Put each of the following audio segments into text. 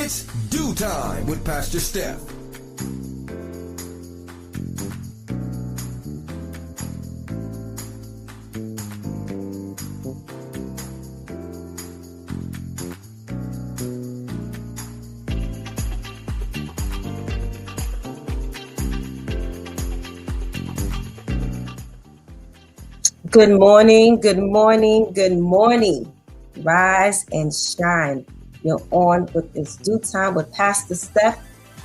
It's DEW Time with Pastor Steph. Good morning, good morning, good morning. Rise and shine. You're on with this DEW Time with Pastor Steph,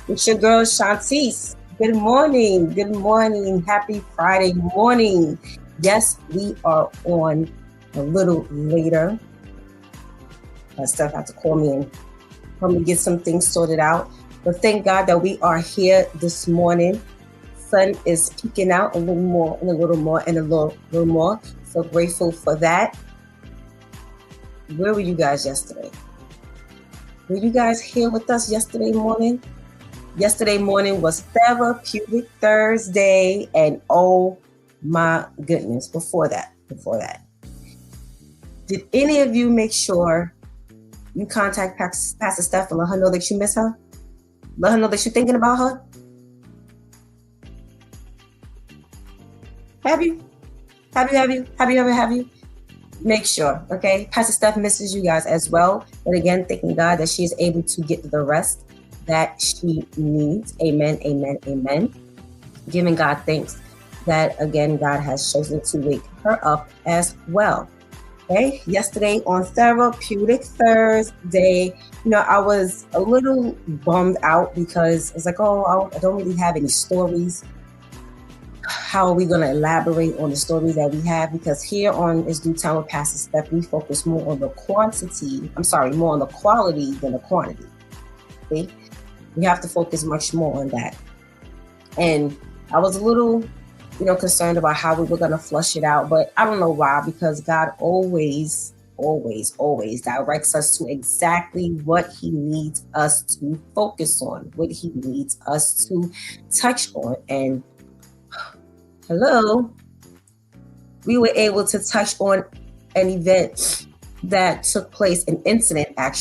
with your girl Shontyce. Good morning, good morning. Happy Friday morning. Yes, we are on a little later. Steph had to call me and help me get some things sorted out. But thank God that we are here this morning. Sun is peeking out a little more and a little more and a little more. So grateful for that. Where were you guys yesterday? Were you guys here with us yesterday morning? Yesterday morning was Therapeutic Thursday, and oh my goodness, before that, did any of you make sure you contact Pastor Steph and let her know that you miss her? Let her know that you're thinking about her? Have you? Make sure, okay? Pastor Steph misses you guys as well. But again, thanking God that she is able to get the rest that she needs. Amen, amen, amen. Giving God thanks that, again, God has chosen to wake her up as well. Okay? Yesterday on Therapeutic Thursday, I was a little bummed out because it's like, I don't really have any stories. How are we going to elaborate on the stories that we have? Because here on It's DEW Time with Pastor Steph, we focus more on the quality than the quantity. See? We have to focus much more on that. And I was a little, concerned about how we were going to flush it out, but I don't know why, because God always directs us to exactly what he needs us to focus on, what he needs us to touch on. And hello, we were able to touch on an event that took place, an incident that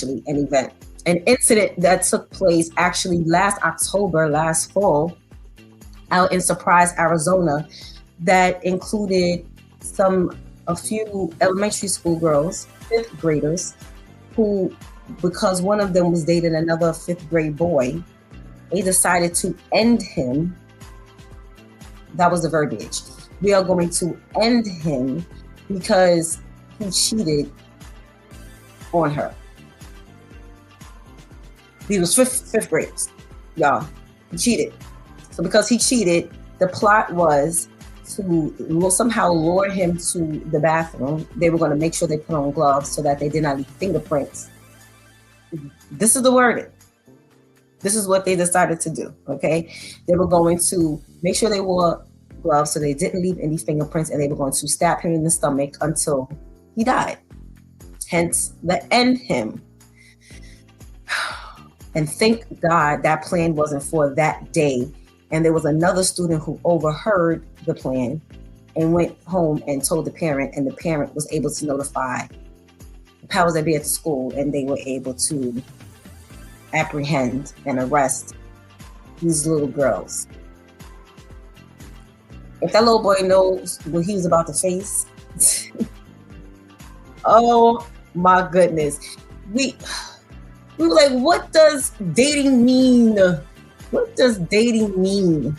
took place actually last fall, out in Surprise, Arizona, that included a few elementary school girls, 5th graders, who, because one of them was dating another 5th grade boy, they decided to end him. That was the verbiage. We are going to end him because he cheated on her. He was fifth graders, y'all. He cheated. So because he cheated, the plot was to somehow lure him to the bathroom. They were going to make sure they put on gloves so that they did not leave fingerprints. This is the wording. This is what they decided to do, okay? They were going to make sure they wore gloves so they didn't leave any fingerprints, and they were going to stab him in the stomach until he died. Hence, the end him. And thank God that plan wasn't for that day. And there was another student who overheard the plan and went home and told the parent, and the parent was able to notify the powers that be at the school, and they were able to apprehend and arrest these little girls. If that little boy knows what he was about to face, oh my goodness. We were like, what does dating mean? What does dating mean?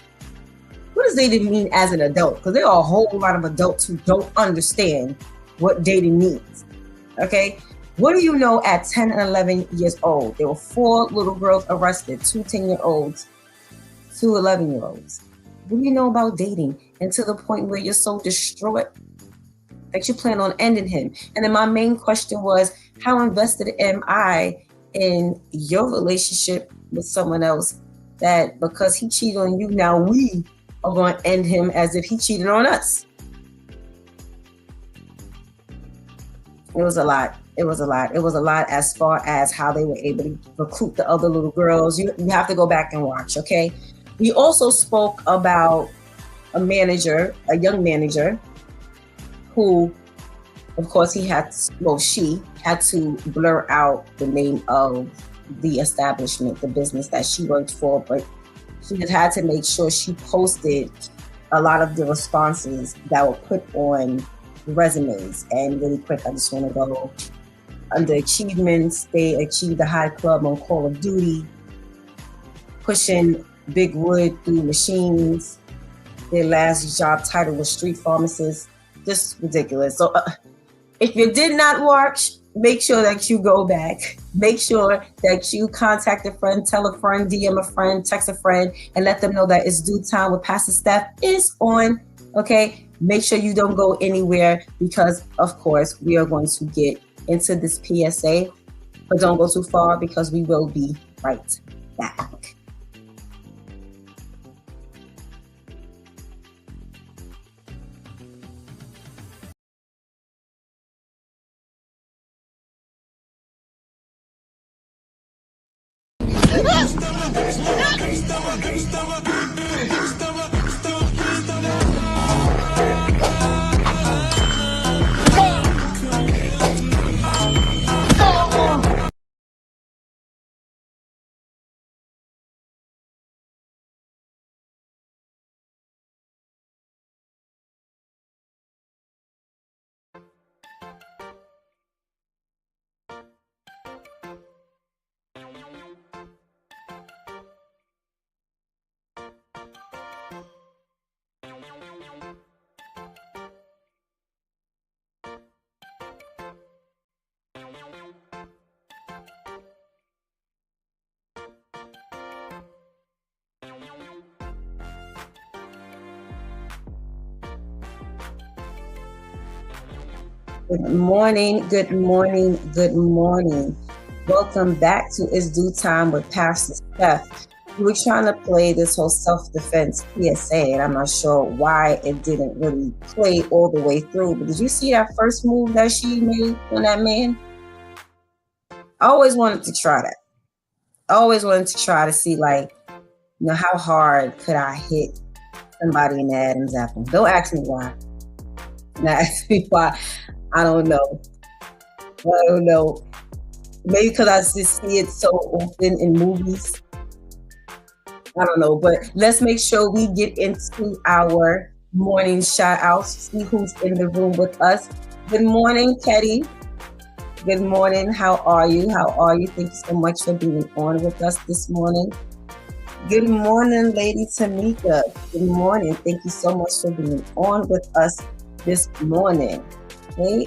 What does dating mean as an adult? Because there are a whole lot of adults who don't understand what dating means. Okay? What do you know at 10 and 11 years old? There were 4 little girls arrested, 2 10-year-olds, 2 11-year-olds. What do you know about dating? And to the point where you're so distraught that you plan on ending him. And then my main question was, how invested am I in your relationship with someone else that because he cheated on you, now we are going to end him as if he cheated on us? It was a lot. It was a lot as far as how they were able to recruit the other little girls. You have to go back and watch, okay? We also spoke about a young manager, who, of course, she had to blur out the name of the establishment, the business that she worked for, but she just had to make sure she posted a lot of the responses that were put on resumes. And really quick, I just want to go under achievements. They achieved the high club on Call of Duty, pushing big wood through machines. Their last job title was street pharmacist. Just ridiculous. So if you did not watch, make sure that you go back. Make sure that you contact a friend, tell a friend, DM a friend, text a friend, and let them know that It's Due Time with Pastor Steph is on. Okay? Make sure you don't go anywhere because, of course, we are going to get into this PSA. But don't go too far because we will be right back. Good morning, good morning, good morning. Welcome back to It's Due Time with Pastor Steph. We were trying to play this whole self-defense PSA, and I'm not sure why it didn't really play all the way through. But did you see that first move that she made on that man? I always wanted to try that. I always wanted to try to see, like, how hard could I hit somebody in the Adam's apple? Don't ask me why. Now ask me why. I don't know. Maybe because I just see it so often in movies. I don't know. But let's make sure we get into our morning shout outs. See who's in the room with us. Good morning, Ketty. Good morning. How are you? Thank you so much for being on with us this morning. Good morning, Lady Tamika. Good morning. Thank you so much for being on with us this morning. Okay.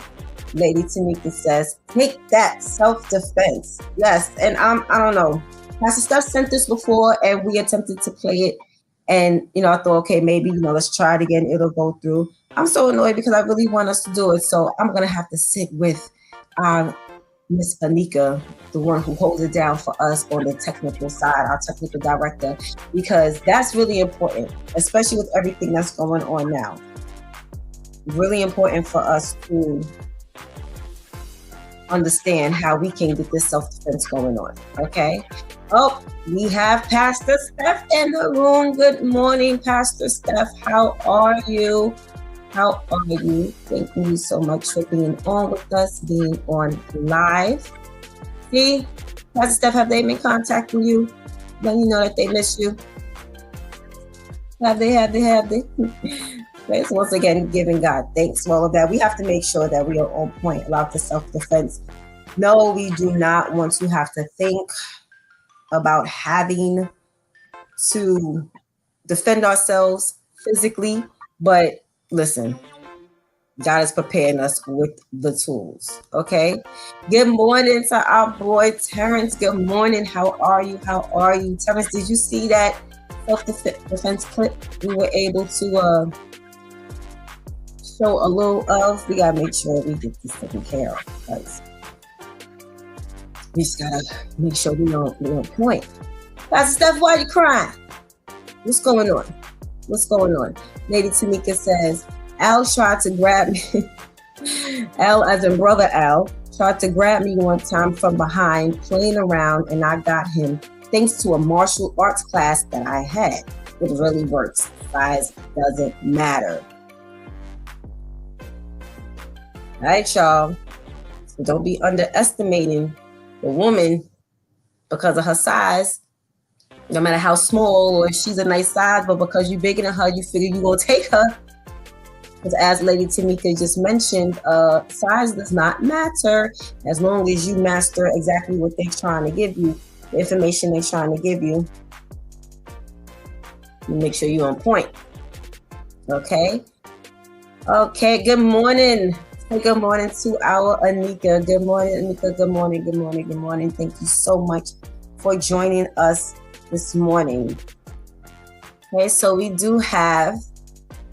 Lady Tamika says, take that self-defense. Yes. And I don't know. Pastor Steph sent this before and we attempted to play it. And, I thought, okay, maybe, let's try it again. It'll go through. I'm so annoyed because I really want us to do it. So I'm going to have to sit with Miss Anika, the one who holds it down for us on the technical side, our technical director, because that's really important, especially with everything that's going on now. Really important for us to understand how we can get this self-defense going on. Okay. Oh, we have Pastor Steph in the room. Good morning, Pastor Steph. How are you? Thank you so much for being on with us, being on live. See, Pastor Steph, have they been contacting you? Letting you know that they miss you? Have they? Thanks once again, giving God thanks for all of that. We have to make sure that we are on point about the self-defense. No, we do not want to have to think about having to defend ourselves physically, but listen, God is preparing us with the tools, okay? Good morning to our boy, Terrence. Good morning. How are you? Terrence, did you see that self-defense clip we were able to show a little of? We gotta make sure we get this taken care of because we just gotta make sure we don't point. Pastor Steph, why are you crying? What's going on? Lady Tamika says, Al tried to grab me. Al, as in brother Al, tried to grab me one time from behind, playing around, and I got him thanks to a martial arts class that I had. It really works. Size doesn't matter. All right, y'all. So don't be underestimating the woman because of her size, no matter how small or if she's a nice size, but because you're bigger than her, you figure you're going to take her. Because as Lady Tamika just mentioned, size does not matter as long as you master exactly what they're trying to give you, the information they're trying to give you. You make sure you're on point. Okay. Okay. Good morning. Good morning to our Anika. Good morning, Anika. Good morning. Good morning. Good morning. Thank you so much for joining us this morning. Okay, so we do have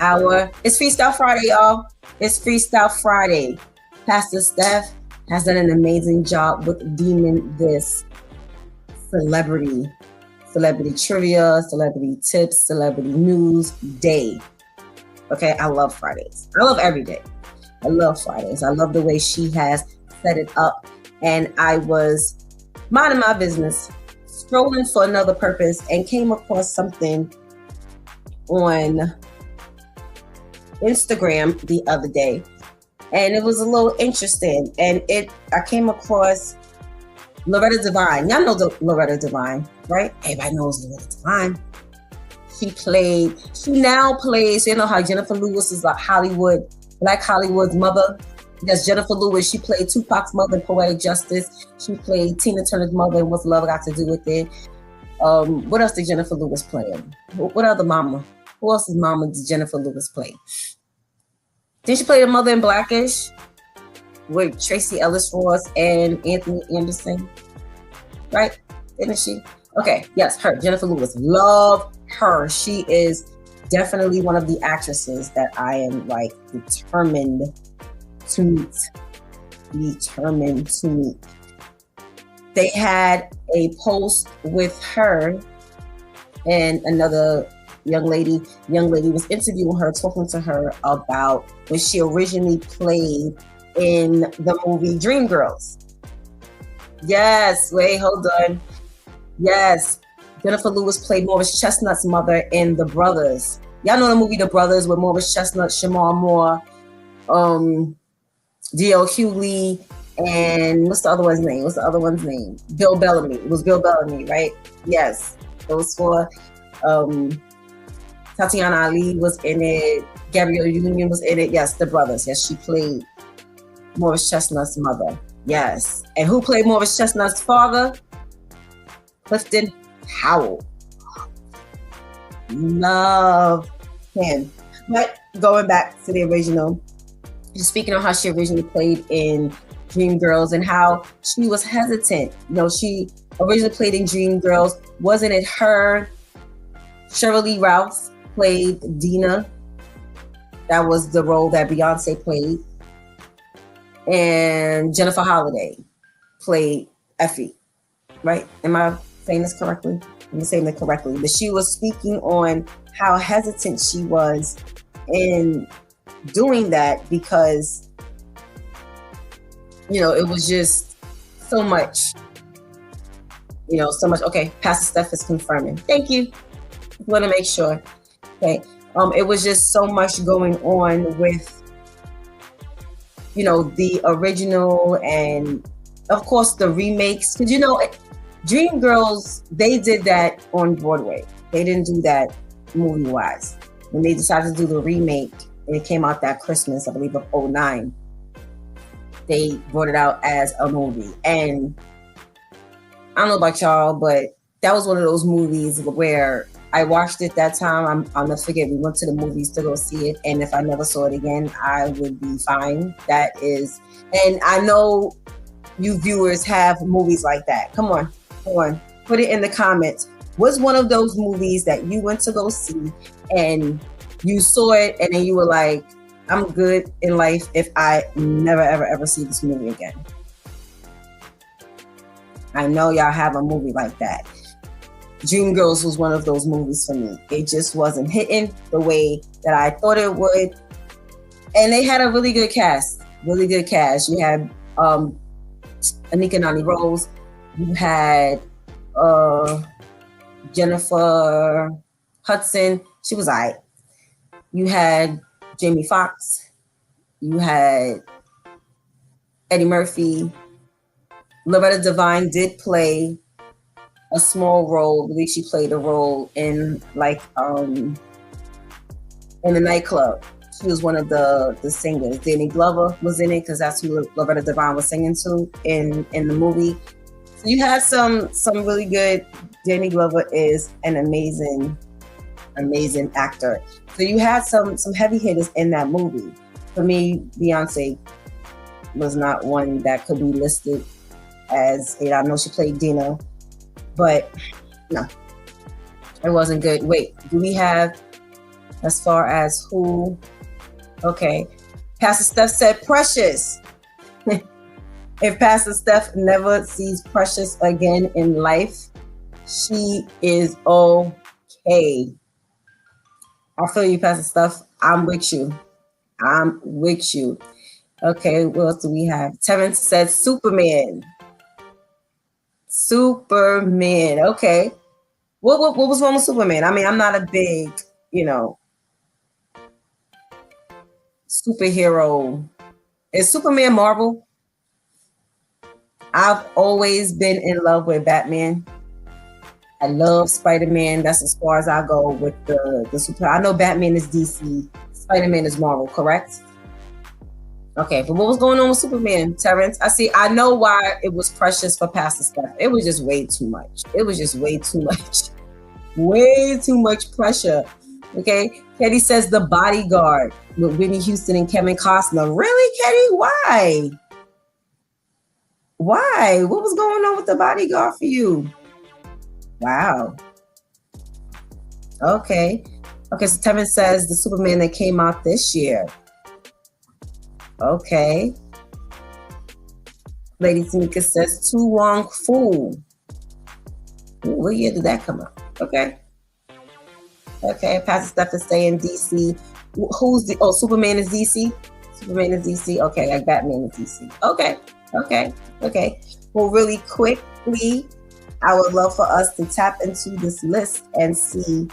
it's Freestyle Friday, y'all. It's Freestyle Friday. Pastor Steph has done an amazing job with deeming this celebrity trivia, celebrity tips, celebrity news day. Okay, I love Fridays. I love every day. I love Fridays. I love the way she has set it up. And I was minding my business, scrolling for another purpose, and came across something on Instagram the other day. And it was a little interesting. And I came across Loretta Devine. Y'all know Loretta Devine, right? Everybody knows Loretta Devine. She now plays, you know how Jennifer Lewis is like Black Hollywood's mother. That's Jennifer Lewis. She played Tupac's mother in Poetic Justice. She played Tina Turner's mother in What's Love Got to Do with It. What else did Jennifer Lewis play? What other mama? Who else's mama did Jennifer Lewis play? Did she play the mother in Blackish with Tracy Ellis Ross and Anthony Anderson? Right? Didn't she? Okay, yes, her. Jennifer Lewis. Love her. She is definitely one of the actresses that I am like determined to meet. They had a post with her and another young lady was interviewing her, talking to her about when she originally played in the movie Dreamgirls. Yes, wait, hold on. Yes, Jennifer Lewis played Morris Chestnut's mother in The Brothers. Y'all know the movie The Brothers with Morris Chestnut, Shamar Moore, D.L. Hughley, and what's the other one's name? Bill Bellamy. It was Bill Bellamy, right? Yes. Those four. Tatiana Ali was in it. Gabrielle Union was in it. Yes, The Brothers. Yes, she played Morris Chestnut's mother. Yes. And who played Morris Chestnut's father? Clifton Howell. Love him. But going back to the original, just speaking on how she originally played in Dreamgirls and how she was hesitant. You know, she originally played in Dreamgirls. Wasn't it her? Shirley Rouse played Dina. That was the role that Beyonce played. And Jennifer Holliday played Effie. Right? Am I saying this correctly? I'm saying that correctly. But she was speaking on how hesitant she was in doing that because, you know, it was just so much. Okay, Pastor Steph is confirming. Thank you. Want to make sure. Okay. It was just so much going on with, you know, the original and of course the remakes. Because, you know, Dreamgirls, they did that on Broadway. They didn't do that movie-wise. When they decided to do the remake, and it came out that Christmas, I believe, of 2009, they brought it out as a movie. And I don't know about y'all, but that was one of those movies where I watched it that time. I'll never forget, we went to the movies to go see it. And if I never saw it again, I would be fine. That is, and I know you viewers have movies like that. Come on. Put it in the comments. What's one of those movies that you went to go see and you saw it and then you were like, I'm good in life if I never, ever see this movie again? I know y'all have a movie like that. Dreamgirls was one of those movies for me. It just wasn't hitting the way that I thought it would. And they had a really good cast. You had Anika Nani Rose. You had Jennifer Hudson. She was alright. You had Jamie Foxx. You had Eddie Murphy. Loretta Devine did play a small role. I believe she played a role in like in the nightclub. She was one of the singers. Danny Glover was in it because that's who Loretta Devine was singing to in the movie. So you had some really good. Danny Glover is an amazing actor. So you had some heavy hitters in that movie. For me, Beyonce was not one that could be listed as, I know she played Dina, but no, it wasn't good. Wait, do we have, as far as who? Okay, Pastor Steph said Precious. If Pastor Steph never sees Precious again in life, she is okay. I feel you, Pastor Steph. I'm with you. Okay, what else do we have? Terrence said Superman. Okay. What was wrong with Superman? I mean, I'm not a big, superhero. Is Superman Marvel? I've always been in love with Batman. I love Spider-Man. That's as far as I go with the super. I know Batman is DC. Spider-Man is Marvel, correct? Okay, but what was going on with Superman, Terrence? I know why it was Precious for Pastor Steph. It was just way too much. Way too much pressure. Okay, Ketty says The Bodyguard with Whitney Houston and Kevin Costner. Really, Ketty? Why? What was going on with The Bodyguard for you? Wow. Okay, so Tevin says the Superman that came out this year. Okay. Lady Tamika says Tu Wong Fu. What year did that come out? Okay. Pastor Steph is saying DC. Superman is DC? Superman is DC. Okay, like Batman is DC. Okay. Well, really quickly, I would love for us to tap into this list and see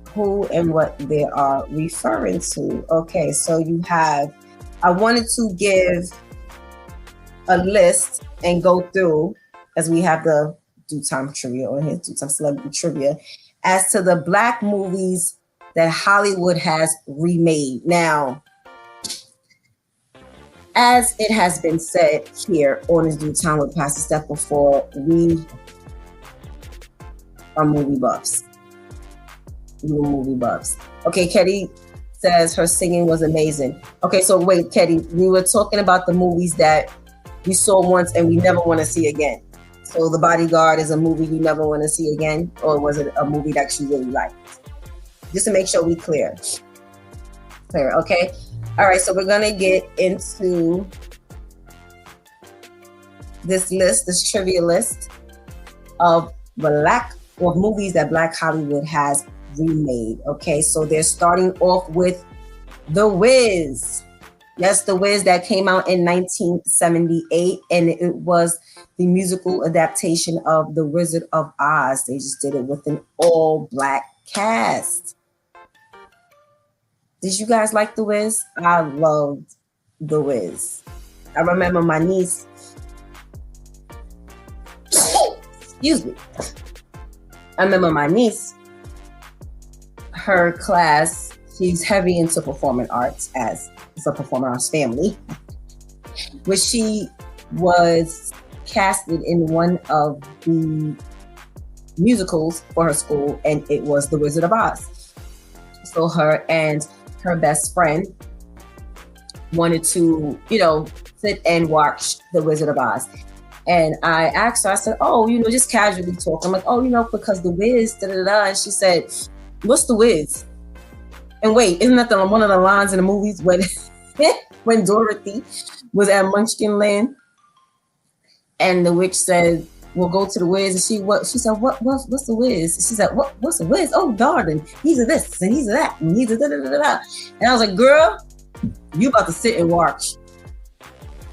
who and what they are referring to. Okay, so you have, I wanted to give a list and go through, as we have the Due Time Trivia on here, Due Time Celebrity Trivia, as to the Black movies that Hollywood has remade. Now, as it has been said here on this Due Time with Pastor Steph before, we are movie buffs. Okay, Ketty says her singing was amazing. Okay, so wait, Ketty, we were talking about the movies that we saw once and we never want to see again. So The Bodyguard is a movie you never want to see again, or was it a movie that you really liked? Just to make sure we clear, okay? All right, so we're gonna get into this list, this trivia list of movies that Black Hollywood has remade. Okay, so they're starting off with The Wiz. Yes, The Wiz, that came out in 1978, and it was the musical adaptation of The Wizard of Oz. They just did it with an all-Black cast. Did you guys like The Wiz? I loved The Wiz. I remember my niece, excuse me. I remember my niece, her class, she's heavy into performing arts, as it's a performing arts family, but she was casted in one of the musicals for her school, and it was The Wizard of Oz. So her and her best friend wanted to, sit and watch The Wizard of Oz. And I asked her, I said, just casually talk. I'm like, because The Wiz, da-da-da. And she said, what's The Wiz? And wait, isn't that one of the lines in the movies when when Dorothy was at Munchkin Land and the witch said, we'll go to the Wiz. And she said, what's the Wiz? She said, what's the Wiz? Oh, darling, he's a this and he's a that and he's a da-da-da-da. And I was like, girl, you about to sit and watch.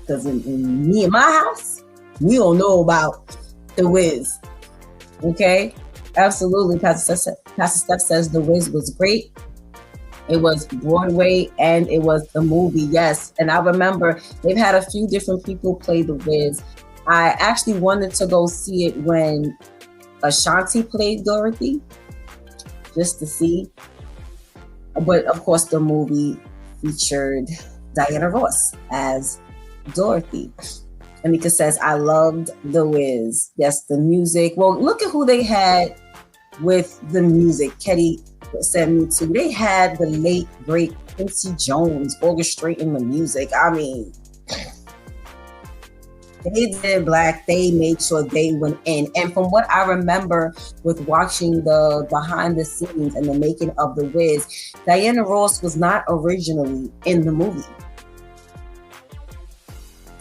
Because in me and my house, we don't know about The Wiz. Okay? Absolutely. Pastor Steph says The Wiz was great. It was Broadway and it was the movie, yes. And I remember they've had a few different people play The Wiz. I actually wanted to go see it when Ashanti played Dorothy, just to see. But of course, the movie featured Diana Ross as Dorothy. Anika says, I loved The Wiz. Yes, the music. Well, look at who they had with the music. Ketty said me too. They had the late, great Quincy Jones orchestrating the music. I mean, they did black. They made sure they went in. And from what I remember with watching the behind the scenes and the making of The Wiz, Diana Ross was not originally in the movie.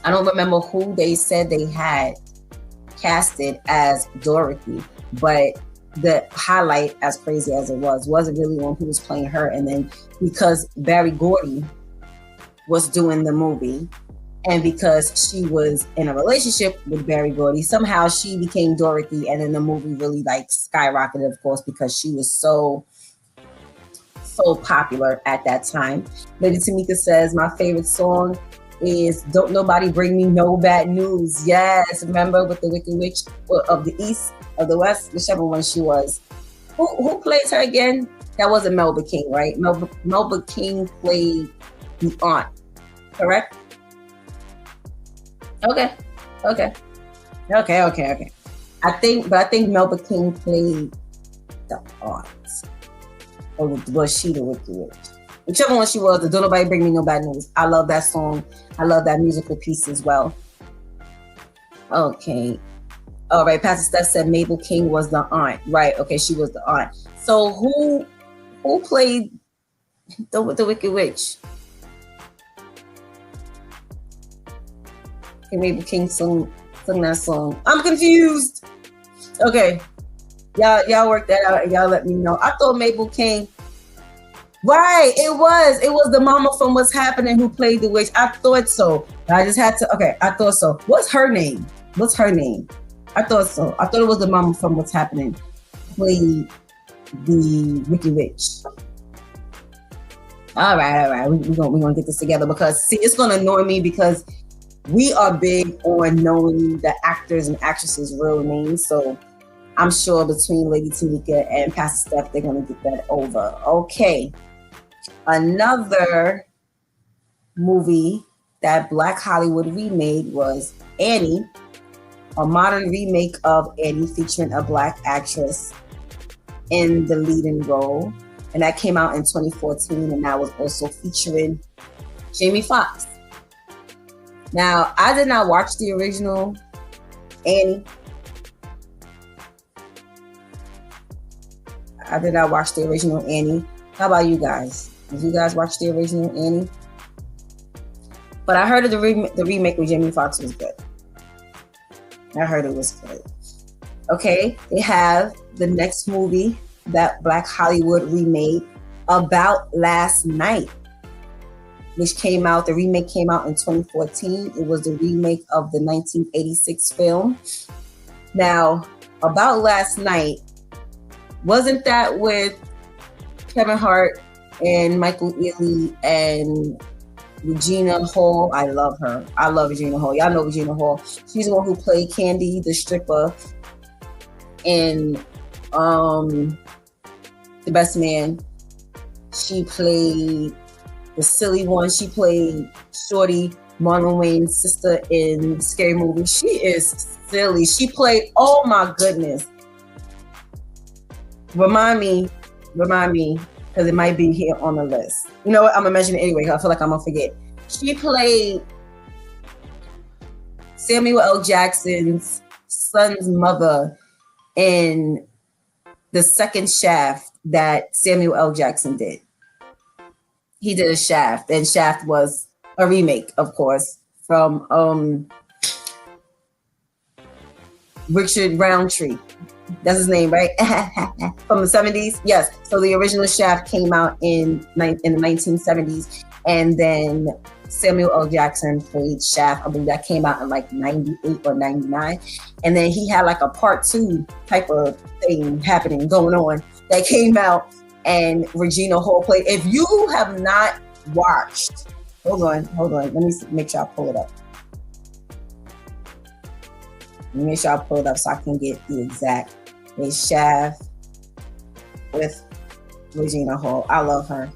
I don't remember who they said they had casted as Dorothy, but the highlight, as crazy as it was, wasn't really on who was playing her. And then because Barry Gordy was doing the movie, and because she was in a relationship with Barry Gordy, somehow she became Dorothy, and then the movie really like skyrocketed, of course, because she was so popular at that time. Lady Tamika says, my favorite song is Don't Nobody Bring Me No Bad News. Yes, remember with the Wicked Witch of the East, of the West, whichever one she was. Who plays her again? That wasn't Melba King, right? Melba King played the aunt, correct? Okay. I think Melba King played the aunt. Or was she the Wicked Witch? Whichever one she was, Don't Nobody Bring Me No Bad News. I love that song. I love that musical piece as well. Okay. All right, Pastor Steph said Mabel King was the aunt. Right, okay, she was the aunt. So who played the Wicked Witch? Okay, Mabel King sung that song. I'm confused. Okay. Y'all work that out and y'all let me know. I thought Mabel King. Right, it was the mama from What's Happening who played the witch. I thought so. I just had to. Okay, I thought so. What's her name? I thought so. I thought it was the mama from What's Happening played the Wicked Witch. All right. We're gonna get this together because see, it's gonna annoy me because we are big on knowing the actors and actresses' real names. So I'm sure between Lady Tamika and Pastor Steph, they're gonna get that over. Okay. Another movie that Black Hollywood remade was Annie, a modern remake of Annie featuring a Black actress in the leading role. And that came out in 2014, and that was also featuring Jamie Foxx. Now, I did not watch the original Annie. How about you guys? Did you guys watch the original Annie? But I heard of the remake with Jamie Foxx was good. I heard it was good. Okay, they have the next movie that Black Hollywood remade, About Last Night, which came out, the remake came out in 2014. It was the remake of the 1986 film. Now, About Last Night, wasn't that with Kevin Hart and Michael Ealy and Regina Hall? I love her. I love Regina Hall. Y'all know Regina Hall. She's the one who played Candy, the stripper, in The Best Man. She played the silly one. She played Shorty, Marlon Wayne's sister in Scary Movie. She is silly. She played, oh my goodness. Remind me, because it might be here on the list. You know what? I'm gonna mention it anyway. I feel like I'm gonna forget. She played Samuel L. Jackson's son's mother in the second Shaft that Samuel L. Jackson did. He did a Shaft, and Shaft was a remake, of course, from Richard Roundtree. That's his name, right? From the 70s? Yes. So the original Shaft came out in the 1970s, and then Samuel L. Jackson played Shaft. I believe that came out in like 98 or 99. And then he had like a part 2 type of thing going on that came out, and Regina Hall played. If you have not watched, hold on. Let me make sure I pull it up. Let me make sure I pull it up so I can get the exact It's Shaft with Regina Hall. I love her.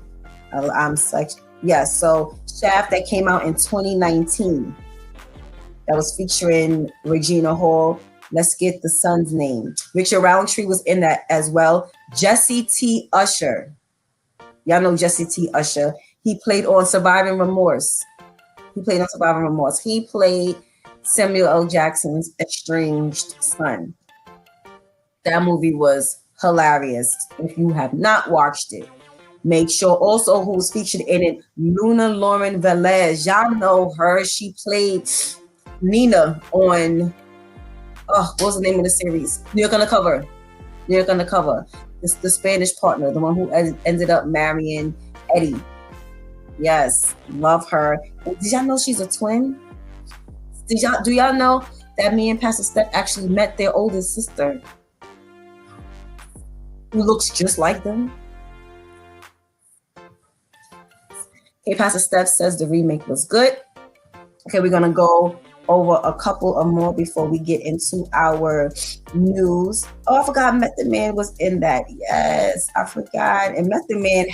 I'm such, yes. So Shaft that came out in 2019. That was featuring Regina Hall. Let's get the son's name. Richard Roundtree was in that as well. Jesse T. Usher. Y'all know Jesse T. Usher. He played on Surviving Remorse. He played Samuel L. Jackson's estranged son. That movie was hilarious. If you have not watched it, make sure. Also, who was featured in it, Luna Lauren Velez. Y'all know her. She played Nina on, what was the name of the series? New York Undercover. It's the Spanish partner, the one who ended up marrying Eddie. Yes, love her. Did y'all know she's a twin? Do y'all know that me and Pastor Steph actually met their oldest sister, who looks just like them? Okay, Pastor Steph says the remake was good. Okay, we're gonna go over a couple of more before we get into our news. Oh, I forgot Method Man was in that. Yes, I forgot. And Method Man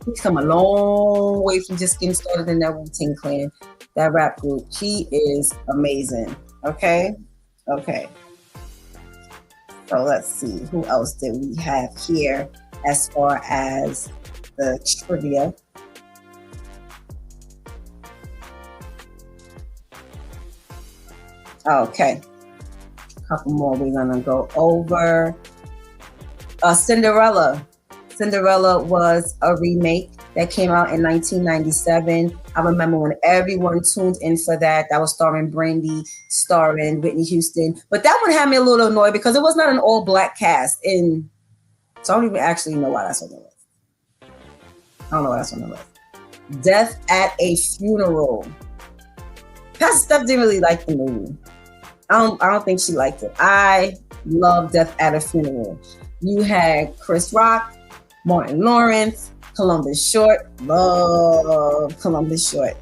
he's come a long way from just getting started in that Wu-Tang Clan, that rap group. He is amazing. Okay. So let's see, who else did we have here as far as the trivia? Okay, a couple more we're gonna go over. Cinderella. Cinderella was a remake that came out in 1997. I remember when everyone tuned in for that. That was starring Brandy, starring Whitney Houston. But that one had me a little annoyed because it was not an all-black cast. So I don't even actually know why that's on the list. I don't know why that's on the list. Death at a Funeral. Pastor Steph didn't really like the movie. I don't think she liked it. I love Death at a Funeral. You had Chris Rock, Martin Lawrence, Columbus Short. Love Columbus Short.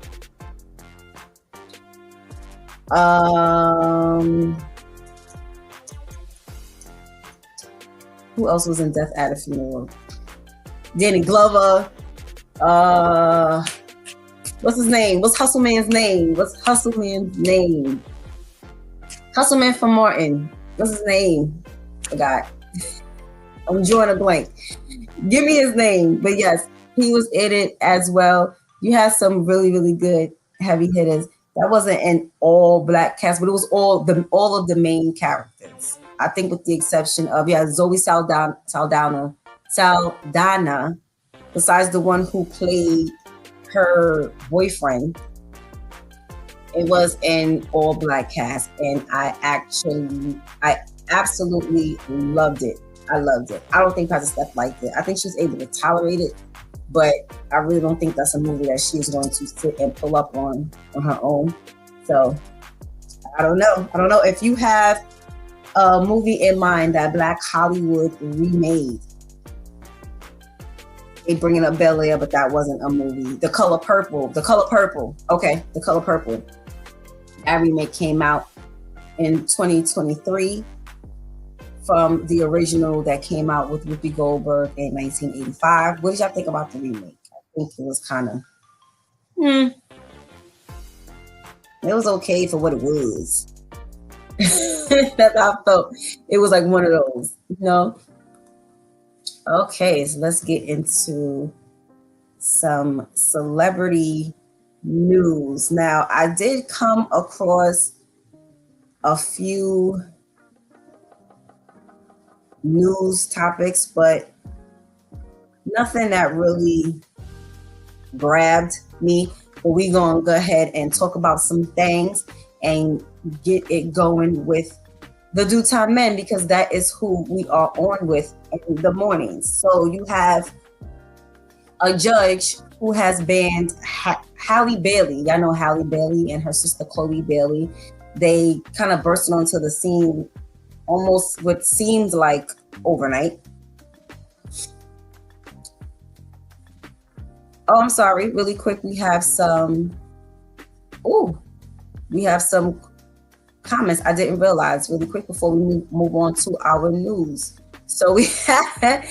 Who else was in Death at a Funeral? Danny Glover. What's his name? What's Hustle Man's name? Hustle Man from Martin. What's his name? Forgot. I'm drawing a blank. Give me his name. But yes, he was in it as well. You had some really, really good heavy hitters. That wasn't an all black cast, but it was all of the main characters. I think with the exception of Zoe Saldana, besides the one who played her boyfriend. It was an all black cast, and I absolutely loved it. I loved it. I don't think Pastor Steph liked it. I think she was able to tolerate it, but I really don't think that's a movie that she is going to sit and pull up on her own. So I don't know. If you have a movie in mind that Black Hollywood remade. They bringing up Bel Air, but that wasn't a movie. The Color Purple. Okay, The Color Purple. That remake came out in 2023 from the original that came out with Whoopi Goldberg in 1985. What did y'all think about the remake? I think it was kind of, it was okay for what it was. That's how I felt. It was like one of those, Okay, so let's get into some celebrity news. Now, I did come across a few news topics, but nothing that really grabbed me. But we're going to go ahead and talk about some things and get it going with the Due Time Men, because that is who we are on with in the mornings. So you have a judge who has banned Halle Bailey. Y'all know Halle Bailey and her sister Chloe Bailey. They kind of bursted onto the scene almost what seems like overnight. Oh, I'm sorry. Really quick, we have some comments I didn't realize really quick before we move on to our news. So we had,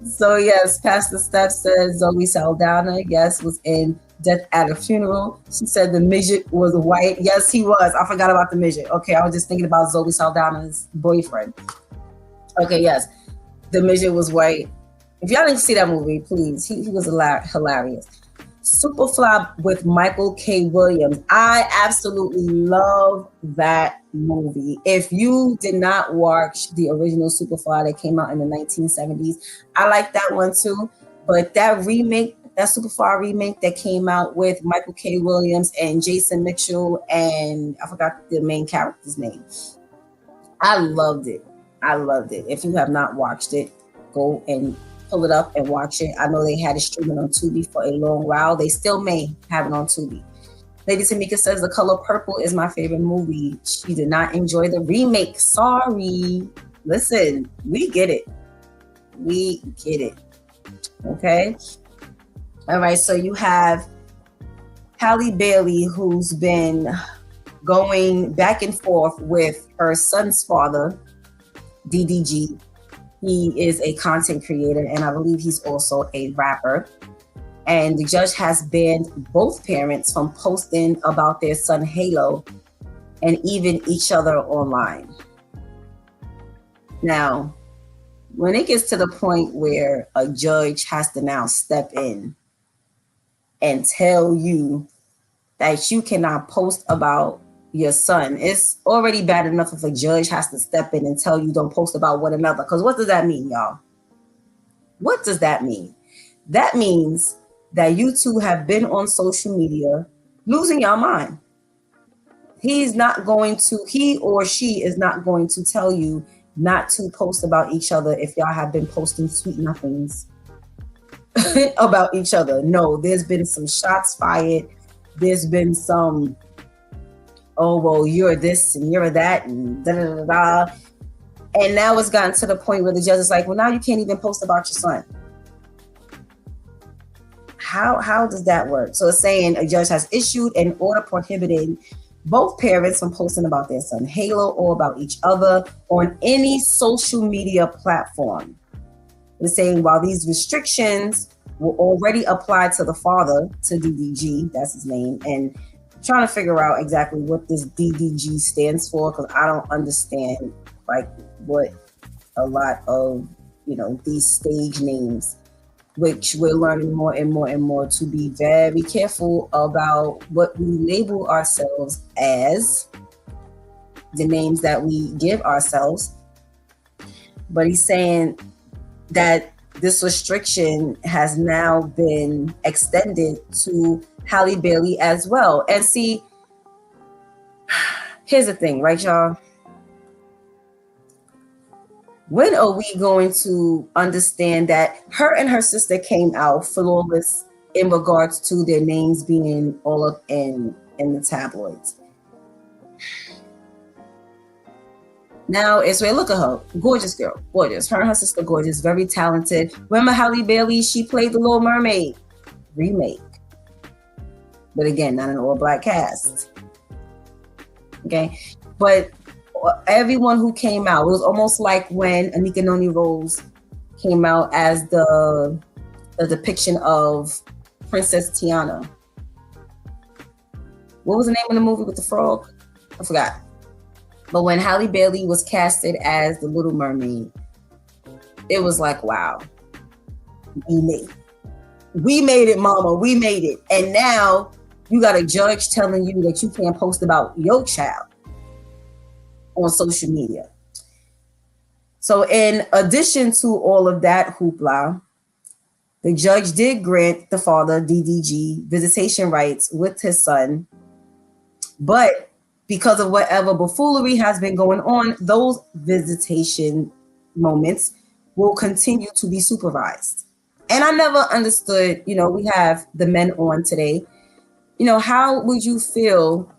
so yes, Pastor Steph says Zoe Saldana, yes, was in Death at a Funeral. She said the midget was white. Yes, he was. I forgot about the midget. Okay, I was just thinking about Zoe Saldana's boyfriend. Okay, yes, the midget was white. If y'all didn't see that movie, please, he was hilarious. Superfly with Michael K. Williams. I absolutely love that movie. If you did not watch the original Superfly that came out in the 1970s, I like that one too. But that remake, that Superfly remake that came out with Michael K. Williams and Jason Mitchell, and I forgot the main character's name. I loved it. I loved it. If you have not watched it, go and pull it up and watch it. I know they had it streaming on Tubi for a long while. They still may have it on Tubi. Lady Tamika says The Color Purple is my favorite movie. She did not enjoy the remake. Sorry. Listen, we get it. We get it. Okay. All right. So you have Halle Bailey, who's been going back and forth with her son's father, DDG. He is a content creator, and I believe he's also a rapper. And the judge has banned both parents from posting about their son Halo and even each other online. Now, when it gets to the point where a judge has to now step in and tell you that you cannot post about your son, it's already bad enough if a judge has to step in and tell you don't post about one another. Because what does that mean, y'all? What does that mean? That means that you two have been on social media losing your mind. He or she is not going to tell you not to post about each other if y'all have been posting sweet nothings about each other. No, there's been some shots fired. There's been some, oh, well, you're this and you're that and da da da da. And now it's gotten to the point where the judge is like, well, now you can't even post about your son. How does that work? So it's saying a judge has issued an order prohibiting both parents from posting about their son Halo or about each other on any social media platform. It's saying while these restrictions will already apply to the father, to DDG, that's his name, and trying to figure out exactly what this DDG stands for, because I don't understand like what a lot of, these stage names, which we're learning more and more and more to be very careful about what we label ourselves as, the names that we give ourselves. But he's saying that this restriction has now been extended to Halle Bailey as well. And see, here's the thing, right, y'all? When are we going to understand that her and her sister came out flawless in regards to their names being all up in the tabloids? Now it's where, look at her, gorgeous girl, gorgeous. Her and her sister, gorgeous, very talented. Remember Halle Bailey? She played the Little Mermaid remake, but again, not an all-black cast. Okay, but everyone who came out, it was almost like when Anika Noni Rose came out as the depiction of Princess Tiana. What was the name of the movie with the frog? I forgot. But when Halle Bailey was casted as the Little Mermaid, it was like, wow, we made it, mama, we made it. And now you got a judge telling you that you can't post about your child on social media. So in addition to all of that hoopla, the judge did grant the father, DDG, visitation rights with his son. But because of whatever buffoonery has been going on, those visitation moments will continue to be supervised. And I never understood, we have the men on today. How would you feel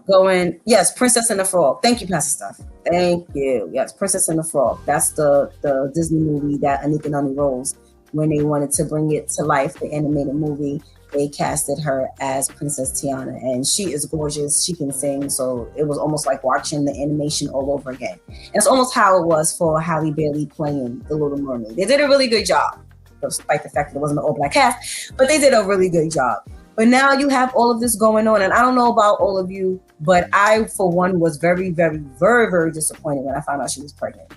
going, yes, Princess and the Frog. Thank you, Pastor Steph. Thank you. Yes, Princess and the Frog. That's the Disney movie that Anika Noni Rose, when they wanted to bring it to life, the animated movie. they casted her as Princess Tiana, and she is gorgeous. She can sing, so it was almost like watching the animation all over again. And it's almost how it was for Halle Bailey playing the Little Mermaid. They did a really good job, despite the fact that it wasn't an all-black cast, but they did a really good job. But now you have all of this going on, and I don't know about all of you, but I, for one, was very, very, very, very disappointed when I found out she was pregnant.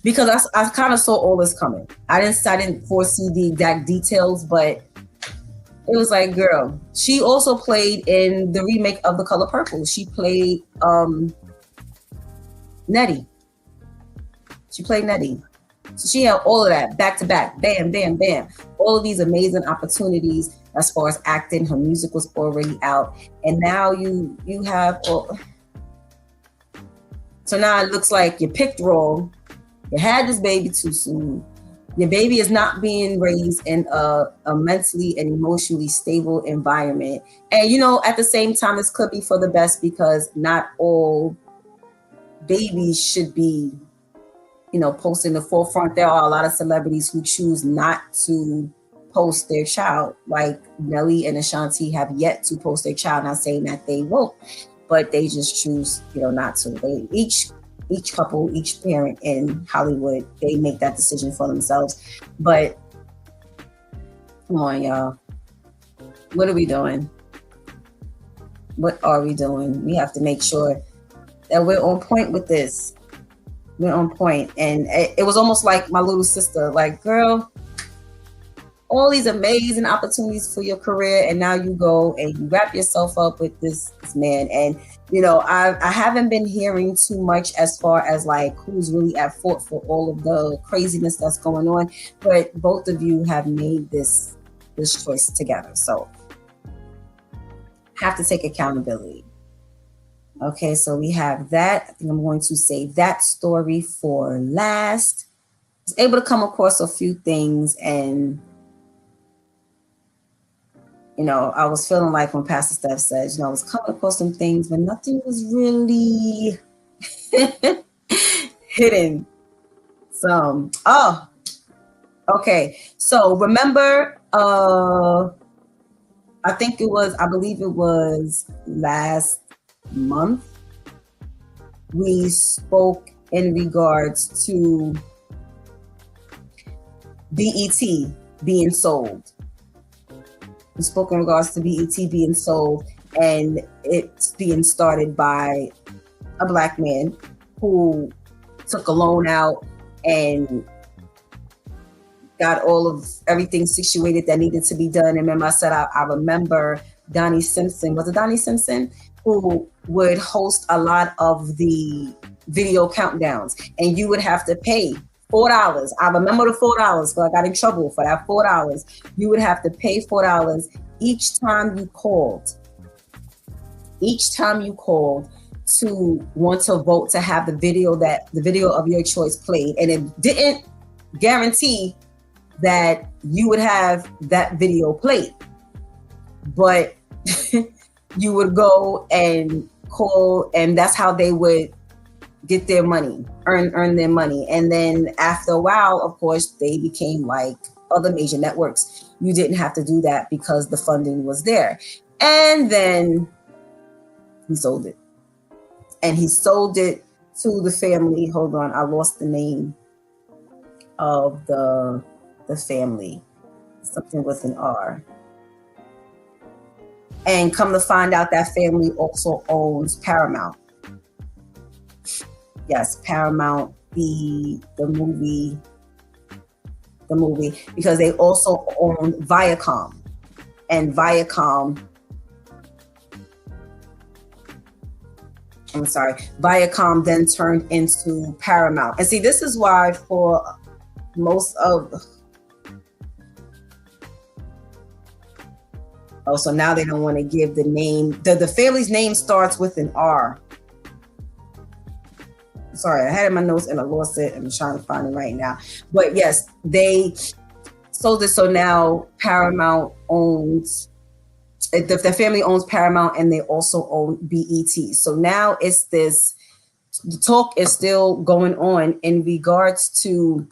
Because I kind of saw all this coming. I didn't foresee the exact details, but it was like, girl. She also played in the remake of The Color Purple. She played Nettie. She played Nettie. So she had all of that back to back, bam, bam, bam. All of these amazing opportunities as far as acting. Her music was already out, and now you have all. So now it looks like you picked wrong. You had this baby too soon. Your baby is not being raised in a mentally and emotionally stable environment. And, you know, at the same time, this could be for the best, because not all babies should be, you know, posted in the forefront. There are a lot of celebrities who choose not to post their child, like Nelly and Ashanti have yet to post their child. Not saying that they won't, but they just choose, you know, not to. They each couple, each parent in Hollywood, they make that decision for themselves. But come on, y'all. What are we doing? What are we doing? We have to make sure that we're on point with this. We're on point. And it was almost like my little sister, like, girl, all these amazing opportunities for your career, and now you go and you wrap yourself up with this man. And you know, I haven't been hearing too much as far as like who's really at fault for all of the craziness that's going on, but both of you have made this choice together, so have to take accountability. Okay, so we have that. I think I'm going to save that story for last. I was able to come across a few things, and you know, I was feeling like when Pastor Steph said, you know, I was coming across some things, but nothing was really hidden. Some. Oh, okay. So remember, I believe it was last month, we spoke in regards to BET being sold. We spoke in regards to BET being sold, and it's being started by a Black man who took a loan out and got all of everything situated that needed to be done. And remember, I said I remember Donnie Simpson. Was it Donnie Simpson? Who would host a lot of the video countdowns, and you would have to pay $4. I remember the $4 because I got in trouble for that $4. You would have to pay $4 each time you called. Each time you called to want to vote to have the video of your choice played, and it didn't guarantee that you would have that video played, but you would go and call, and that's how they would get their money, earn their money. And then after a while, of course, they became like other major networks. You didn't have to do that because the funding was there. And then he sold it. And he sold it to the family. Hold on, I lost the name of the family. Something with an R. And come to find out, that family also owns Paramount. Yes, Paramount, the movie, because they also own Viacom. And Viacom then turned into Paramount. And see, this is why for most of... Oh, so now they don't want to give the name. The family's name starts with an R. Sorry, I had it in my notes and I lost it. I'm trying to find it right now. But yes, they sold it. So now Paramount owns, the family owns Paramount, and they also own BET. So now it's this, the talk is still going on in regards to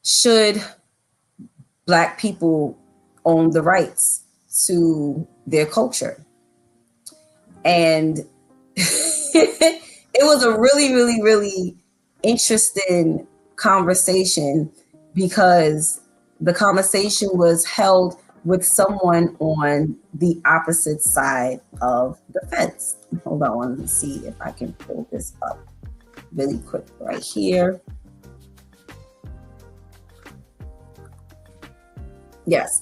should Black people own the rights to their culture. And it was a really, really, really interesting conversation because the conversation was held with someone on the opposite side of the fence. Hold on, let me see if I can pull this up really quick right here. Yes.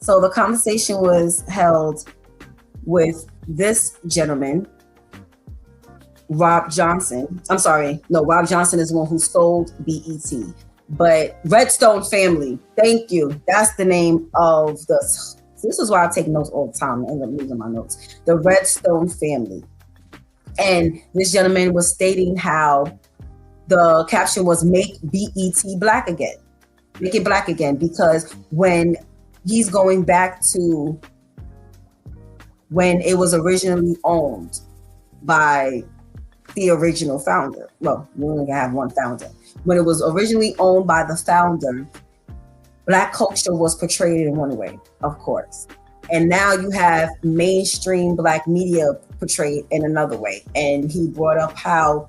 So the conversation was held with this gentleman, Rob Johnson. I'm sorry. No, Rob Johnson is the one who sold BET. But Redstone Family, thank you. That's the name of this is why I take notes all the time. I end up losing my notes. The Redstone Family. And this gentleman was stating how the caption was "Make BET black again." Make it black again, because when he's going back to when it was originally owned by the original founder. Well, we only have one founder. When it was originally owned by the founder, Black culture was portrayed in one way, of course. And now you have mainstream Black media portrayed in another way. And he brought up how,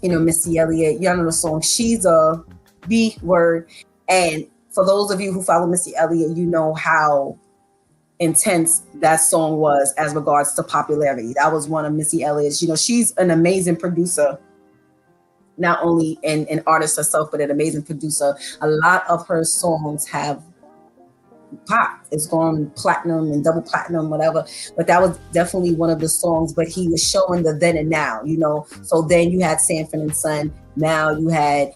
Missy Elliott, you know the song, She's a B word. And for those of you who follow Missy Elliott, you know how intense that song was as regards to popularity. That was one of Missy Elliott's, she's an amazing producer, not only an artist herself, but an amazing producer. A lot of her songs have pop. It's gone platinum and double platinum, whatever. But that was definitely one of the songs. But he was showing the then and now, So then you had Sanford and Son. Now you had,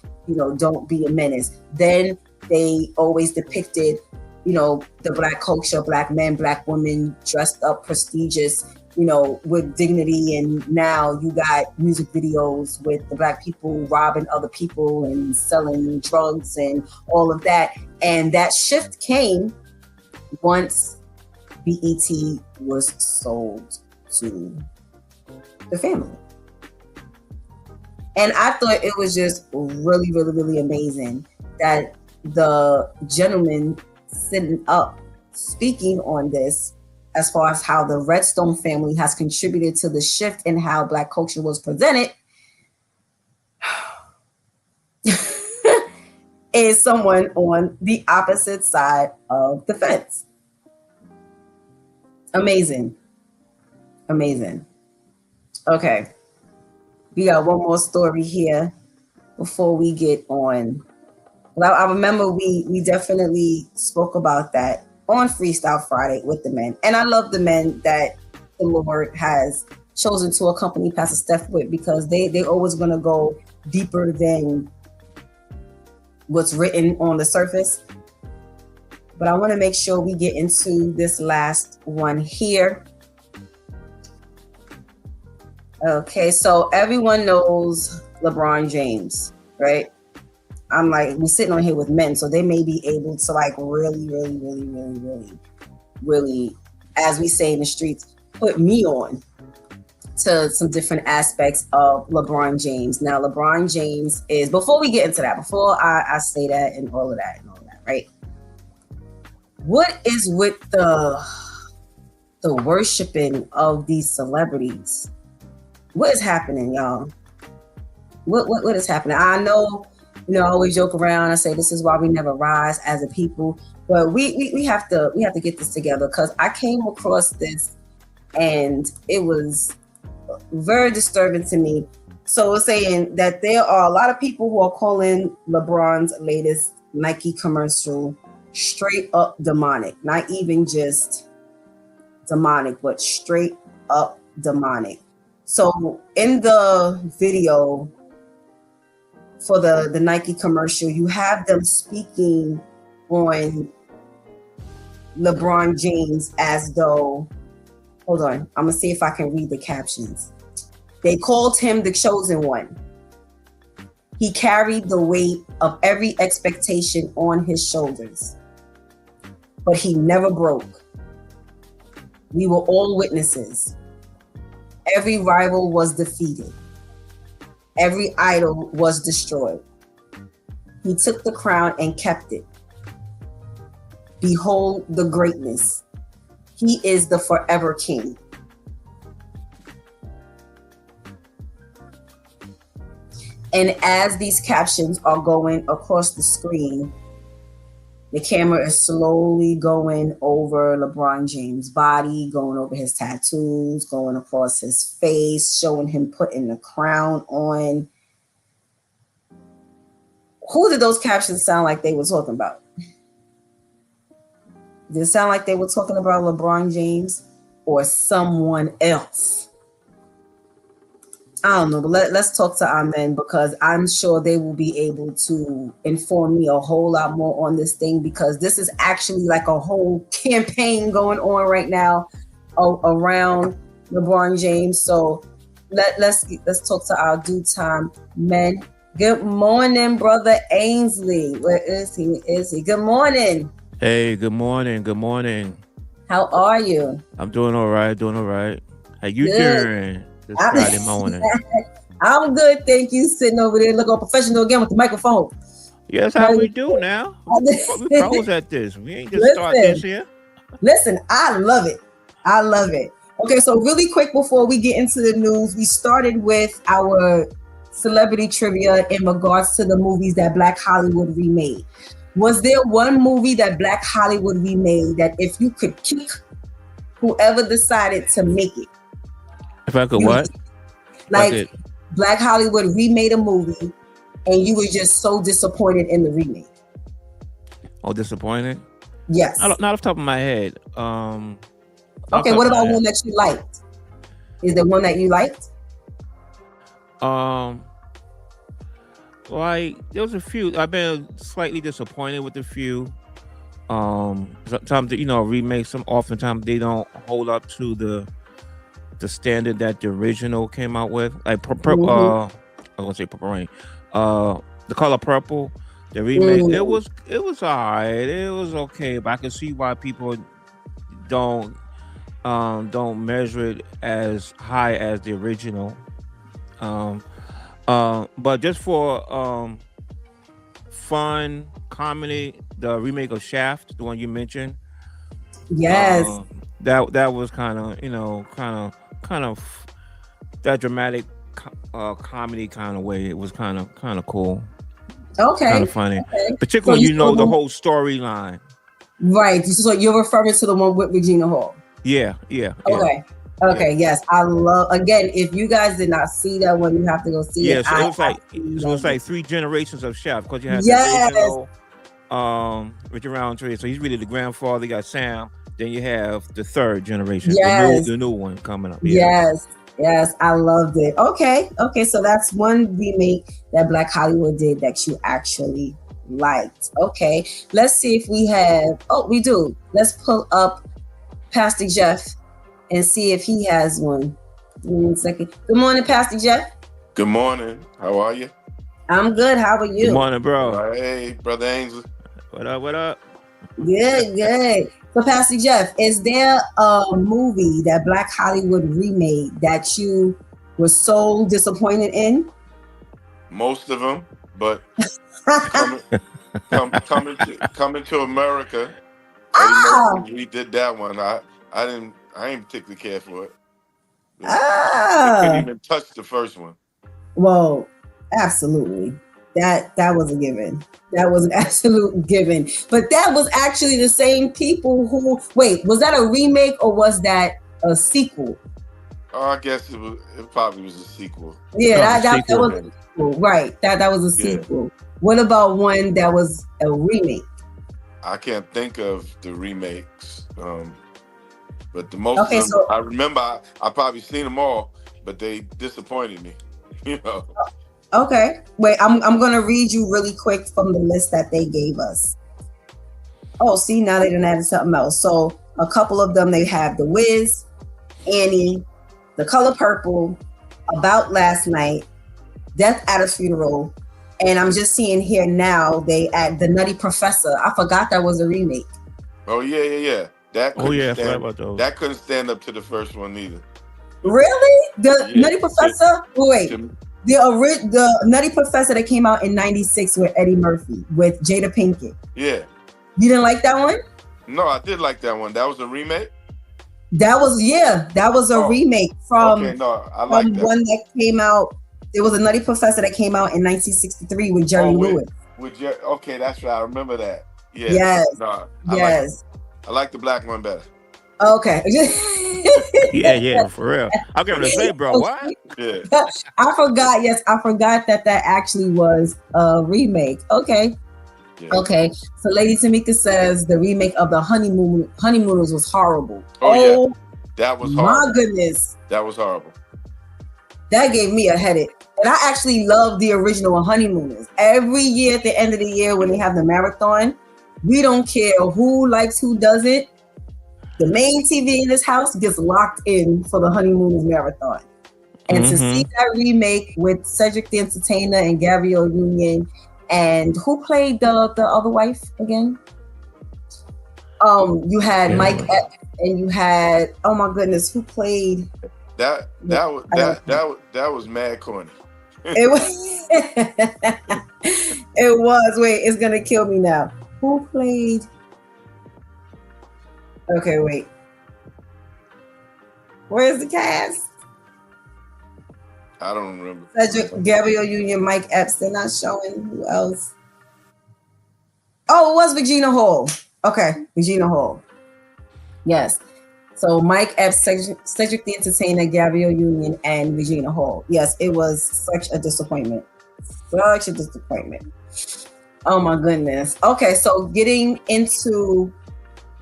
Don't Be a Menace. Then they always depicted, the Black culture, Black men, Black women dressed up prestigious, with dignity. And now you got music videos with the Black people robbing other people and selling drugs and all of that. And that shift came once BET was sold to the family. And I thought it was just really, really, really amazing that the gentleman sitting up speaking on this, as far as how the Redstone family has contributed to the shift in how Black culture was presented, is someone on the opposite side of the fence. Amazing. Amazing. Okay. We got one more story here before we get on. Well, I remember we definitely spoke about that on Freestyle Friday with the men. And I love the men that the Lord has chosen to accompany Pastor Steph with, because they always going to go deeper than what's written on the surface. But I want to make sure we get into this last one here. Okay, so everyone knows LeBron James, right? I'm like, we're sitting on here with men, so they may be able to like really, really, really, really, really, really, as we say in the streets, put me on to some different aspects of LeBron James. Now, LeBron James is, before we get into that, before I say that and all of that, right? What is with the worshiping of these celebrities? What is happening, y'all? What is happening? I know, I always joke around. I say this is why we never rise as a people, but we have to get this together, because I came across this and it was very disturbing to me. So it's saying that there are a lot of people who are calling LeBron's latest Nike commercial straight up demonic. Not even just demonic, but straight up demonic. So in the video for the Nike commercial, you have them speaking on LeBron James as though, hold on, I'm gonna see if I can read the captions. They called him the chosen one. He carried the weight of every expectation on his shoulders, but he never broke. We were all witnesses. Every rival was defeated. Every idol was destroyed. He took the crown and kept it. Behold the greatness. He is the forever king. And as these captions are going across the screen, the camera is slowly going over LeBron James' body, going over his tattoos, going across his face, showing him putting the crown on. Who did those captions sound like they were talking about? Did it sound like they were talking about LeBron James or someone else? I don't know, but let's talk to our men, because I'm sure they will be able to inform me a whole lot more on this thing, because this is actually like a whole campaign going on right now around LeBron James. So let's talk to our due time men. Good morning, brother Ainsley. Where is he? Is he? Good morning. Hey, good morning. Good morning. How are you? I'm doing all right. Doing all right. How you doing? This Friday morning. I'm good, thank you. Sitting over there looking professional again with the microphone. Yes, how we do now. We pros at this. We ain't just start this here. Listen, I love it. I love it. Okay, so really quick before we get into the news, we started with our celebrity trivia in regards to the movies that Black Hollywood remade. Was there one movie that Black Hollywood remade that if you could kick whoever decided to make it? If I could what? Like Black Hollywood remade a movie and you were just so disappointed in the remake. Oh, disappointed? Yes. Not off the top of my head. Okay, what about one that you liked? Is there one that you liked? Like there was a few. I've been slightly disappointed with a few. Sometimes remakes. Oftentimes they don't hold up to the standard that the original came out with. Like I was gonna say Purple Rain. The Color Purple. The remake. It was alright. It was okay, but I can see why people don't measure it as high as the original. But just for fun comedy, the remake of Shaft, the one you mentioned. Yes. That was kind of that dramatic comedy kind of way. It was kind of cool. Okay. Kind of funny. Okay. Particularly, so the whole storyline. Right. So you're referring to the one with Regina Hall. Yeah. Okay. Okay, yes, I love. Again, if you guys did not see that one, you have to go see it. Yeah, so it was like 3 generations of Chef, because you had the original, Richard Roundtree. So he's really the grandfather. You got Sam. Then you have the 3rd generation, the new one coming up. Yeah. Yes, I loved it. Okay, so that's one remake that Black Hollywood did that you actually liked. Okay, let's see if we have. Oh, we do. Let's pull up Pastor Jeff and see if he has one. Give me 1 second. Good morning, Pastor Jeff. Good morning. How are you? I'm good. How are you? Good morning, bro. Hey, Brother Ainsley. What up? Good. So, Pastor Jeff, is there a movie that Black Hollywood remade that you were so disappointed in? Most of them, but coming to America. He did that one. I ain't particularly care for it. I couldn't even touch the first one. Well, absolutely. That was a given. That was an absolute given. But that was actually the same people who. Wait, was that a remake or was that a sequel? I guess it probably was a sequel. Yeah, that was a sequel. Right. That was a sequel. What about one that was a remake? I can't think of the remakes. But the most of them, I remember I probably seen them all, but they disappointed me. Okay. Wait, I'm gonna read you really quick from the list that they gave us. Oh, see, now they done added something else. So a couple of them, they have The Wiz, Annie, The Color Purple, About Last Night, Death at a Funeral, and I'm just seeing here now they add The Nutty Professor. I forgot that was a remake. Oh yeah. That couldn't stand up to the first one either. Really? The Nutty Professor? Wait. The Nutty Professor that came out in '96 with Eddie Murphy with Jada Pinkett. Yeah. You didn't like that one? No, I did like that one. That was a remake. That was a remake Okay, no, I like that one that came out. It was a Nutty Professor that came out in 1963 with Jerry Lewis. Okay, that's right. I remember that. Yeah. Yes. No, Yes. I like the black one better. Okay. Yeah, for real. I'm going to say, bro, what? Yeah. I forgot. Yes, I forgot that actually was a remake. Okay. Yeah. Okay. So Lady Tamika says the remake of the Honeymooners was horrible. Oh yeah. That was horrible. My goodness. That was horrible. That gave me a headache. And I actually love the original Honeymooners. Every year at the end of the year when they have the marathon, we don't care who likes, who doesn't. The main TV in this house gets locked in for the Honeymooners marathon. And to see that remake with Cedric the Entertainer and Gabrielle Union, and who played the other wife again? You had Mike Epps, and you had, oh my goodness, who played? That was mad corny. It was. It was. Wait, it's gonna kill me now. Who played? Okay, wait. Where's the cast? I don't remember. Cedric, Gabrielle Union, Mike Epps. They're not showing. Who else? Oh, it was Regina Hall. Okay, Regina Hall. Yes. So Mike Epps, Cedric the Entertainer, Gabrielle Union, and Regina Hall. Yes, it was such a disappointment. Such a disappointment. Oh my goodness. Okay, so getting into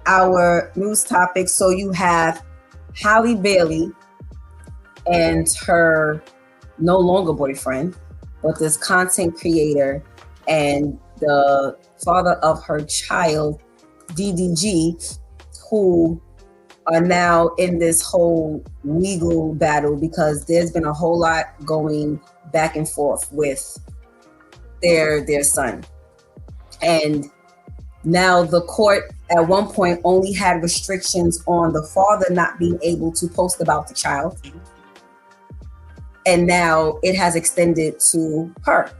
our news topic. So you have Halle Bailey and her no longer boyfriend, but this content creator and the father of her child, DDG, who are now in this whole legal battle because there's been a whole lot going back and forth with their son. And now the court at one point only had restrictions on the father not being able to post about the child. And now it has extended to her.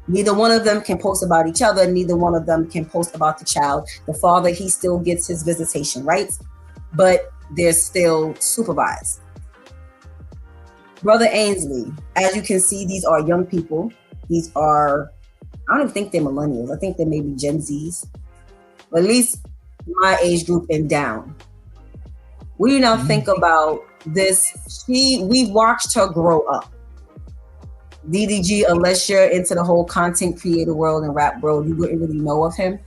Neither one of them can post about each other. Neither one of them can post about the child. The father, he still gets his visitation rights, but they're still supervised. Brother Ainsley, as you can see, these are young people. These are, I don't even think they're millennials. I think they may be Gen Zs, but at least my age group and down. What do you now think about this? We've watched her grow up. DDG, unless you're into the whole content creator world and rap world, you wouldn't really know of him.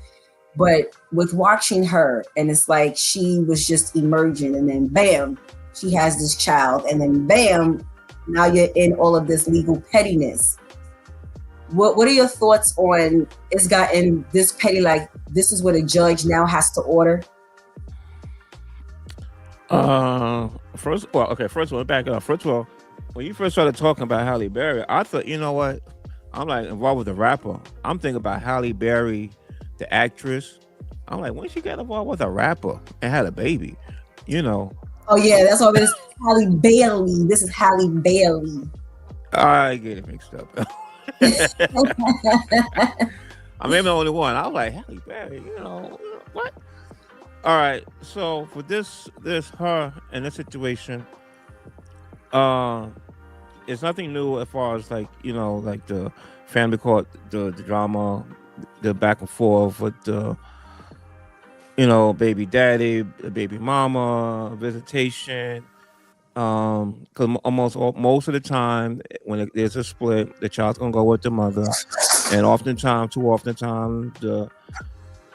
But with watching her, and it's like she was just emerging, and then bam, she has this child, and then bam, now you're in all of this legal pettiness. What are your thoughts on it's gotten this petty? Like, this is what a judge now has to order? First of all, back up. First of all, when you first started talking about Halle Berry, I thought, you know what? I'm like involved with a rapper. I'm thinking about Halle Berry, the actress. I'm like, when she got involved with a rapper and had a baby, you know? Oh yeah, that's what it is. Halle Bailey. This is Halle Bailey. I get it mixed up. I'm maybe the only one. I was like, Halle Berry, you know what? All right, so for this her and this situation, it's nothing new as far as like, you know, like the family court, the drama, the back and forth with the, you know, baby daddy, baby mama, visitation. Because most of the time when there's a split, the child's gonna go with the mother, and too often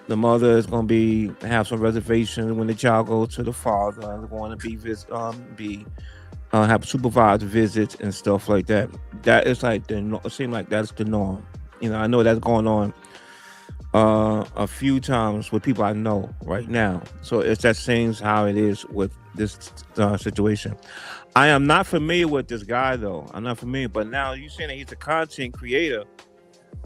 the mother is going to have some reservations when the child goes to the father, and going to have supervised visits and stuff like that. That is like it seems like that's the norm. You know, I know that's going on a few times with people I know right now. So that seems how it is with this situation. I am not familiar with this guy though. I'm not familiar, but now you saying that he's a content creator.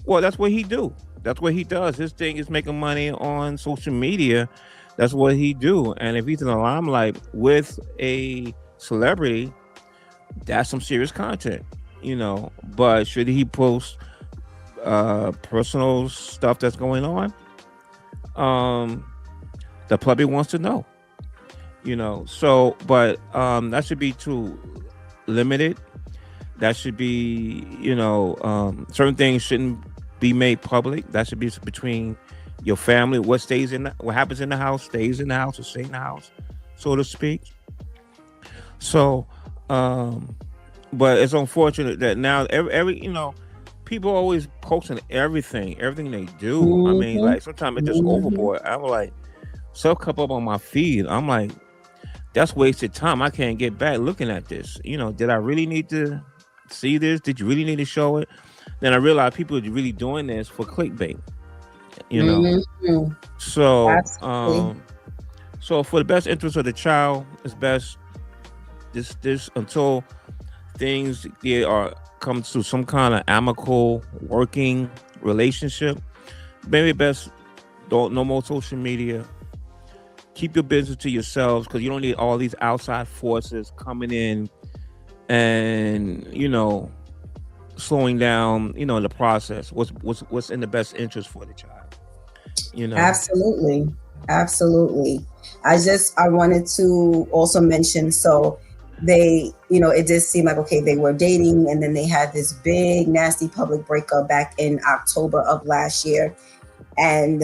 Well, that's what he do. That's what he does. His thing is making money on social media. That's what he do. And if he's in the limelight with a celebrity, that's some serious content, you know. But should he post personal stuff that's going on? The the public wants to know. So but that should be too limited. That should be, certain things shouldn't be made public. That should be between your family. What happens in the house stays in the house or stay in the house, so to speak. So, but it's unfortunate that now every people always posting everything they do. I mean, like sometimes it's just overboard. I'm like, stuff come up on my feed. I'm like, that's wasted time. I can't get back looking at this. Did I really need to see this? Did you really need to show it? Then I realized people are really doing this for clickbait. So so for the best interest of the child, it's best this until things come to some kind of amicable working relationship. Maybe best no more social media. Keep your business to yourselves, because you don't need all these outside forces coming in and slowing down the process. What's in the best interest for the child? Absolutely. I wanted to also mention, so they, it did seem like, okay, they were dating, and then they had this big nasty public breakup back in October of last year. And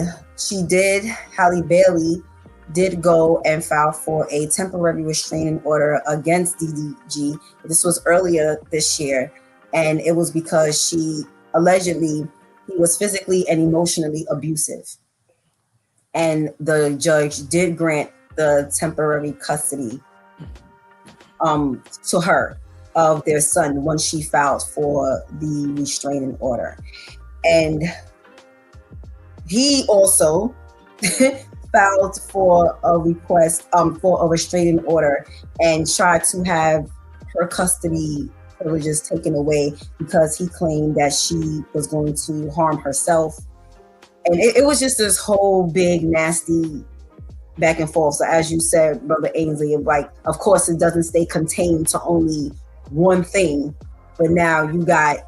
Halle Bailey did go and file for a temporary restraining order against DDG. This was earlier this year, and it was because he was physically and emotionally abusive. And the judge did grant the temporary custody to her of their son once she filed for the restraining order. And he also filed for a request for a restraining order and tried to have her custody privileges taken away because he claimed that she was going to harm herself. And it was just this whole big nasty back and forth. So as you said, Brother Ainsley, like, of course it doesn't stay contained to only one thing, but now you got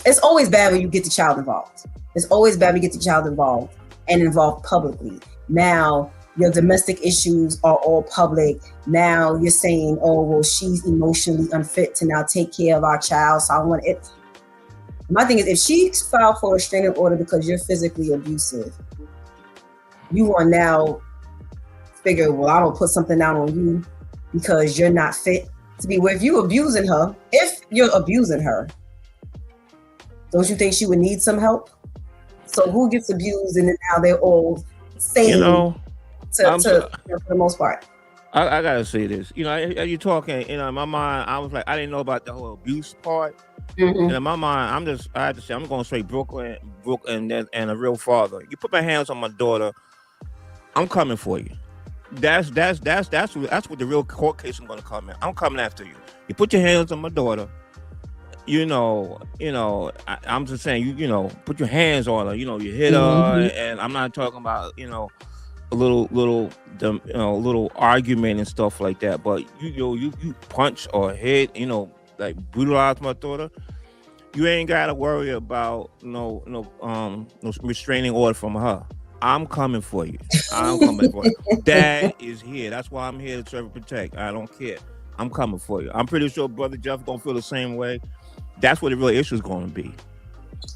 it's always bad when you get the child involved. It's always bad when you get the child involved and involved publicly. Now your domestic issues are all public. Now you're saying, oh, well, she's emotionally unfit to now take care of our child. So I want it. My thing is, if she filed for a restraining order because you're physically abusive, you are now figure, well, I'm gonna put something down on you because you're not fit to be with you. If you're abusing her, don't you think she would need some help? So who gets abused, and then now they're all sane for the most part. I gotta say this. You talking, in my mind, I was like, I didn't know about the whole abuse part. And in my mind, I had to say, I'm going straight Brooklyn, and a real father. You put my hands on my daughter, I'm coming for you. That's what the real court case I'm gonna come in. I'm coming after you. You put your hands on my daughter. I'm just saying, put your hands on her. You hit her, and I'm not talking about, a little argument and stuff like that. But you punch or hit, like brutalize my daughter. You ain't gotta worry about no restraining order from her. I'm coming for you. I'm coming for you. Dad is here. That's why I'm here to serve and protect. I don't care. I'm coming for you. I'm pretty sure Brother Jeff gonna feel the same way. That's what the real issue is going to be.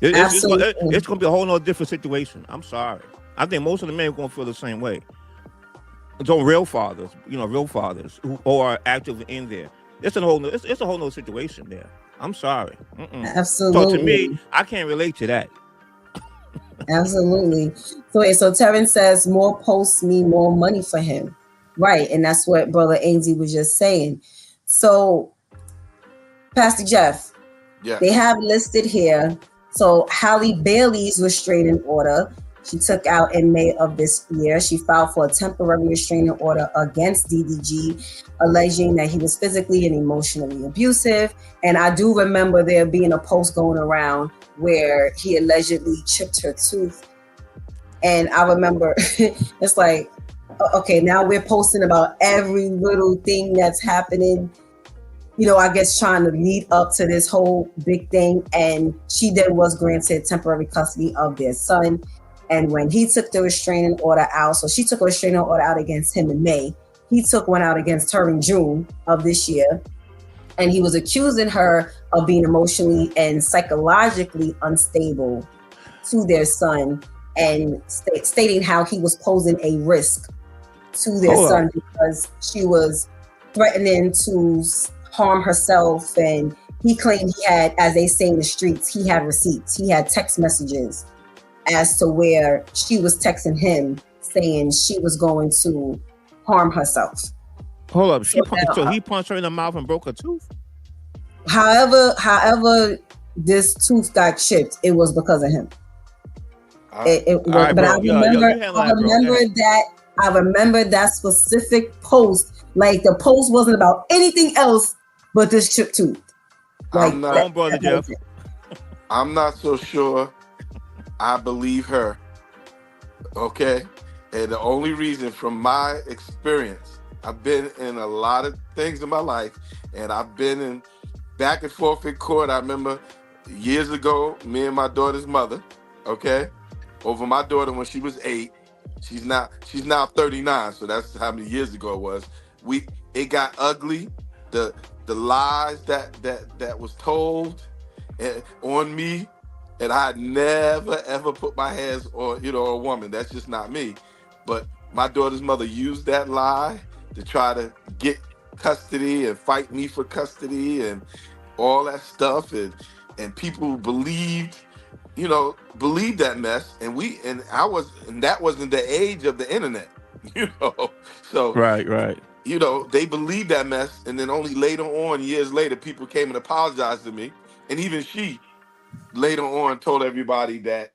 It's going to be a whole nother different situation. I'm sorry. I think most of the men are going to feel the same way. So real fathers, who are active in there. It's a whole nother situation there. I'm sorry. Absolutely. So to me, I can't relate to that. Absolutely. So Terrence says more posts mean more money for him. Right. And that's what Brother Ainsley was just saying. So, Pastor Jeff, they have listed here. So Halle Bailey's restraining order, she took out in May of this year. She filed for a temporary restraining order against DDG, alleging that he was physically and emotionally abusive. And I do remember there being a post going around where he allegedly chipped her tooth. And I remember it's like, okay, now we're posting about every little thing that's happening, I guess trying to lead up to this whole big thing. And she then was granted temporary custody of their son. And when he took the restraining order out, so she took a restraining order out against him in May. He took one out against her in June of this year. And he was accusing her of being emotionally and psychologically unstable to their son, and stating how he was posing a risk to their son because she was threatening to harm herself. And he claimed he had, as they say in the streets, he had receipts. He had text messages as to where she was texting him saying she was going to harm herself. Hold up. So he punched her in the mouth and broke her tooth? However this tooth got chipped, it was because of him. I remember that specific post. Like, the post wasn't about anything else but this chipped tooth. Like, I'm not so sure I believe her. Okay? And the only reason, from my experience, I've been in a lot of things in my life, and I've been in back and forth in court. I remember years ago, me and my daughter's mother, okay, over my daughter when she was 8. She's now 39, so that's how many years ago it was. It got ugly. The lies that was told on me, and I never ever put my hands on a woman. That's just not me. But my daughter's mother used that lie to try to get custody and fight me for custody and all that stuff, and people believed that mess, and that wasn't the age of the internet, so right. They believed that mess, and then only later on, years later, people came and apologized to me, and even she later on told everybody that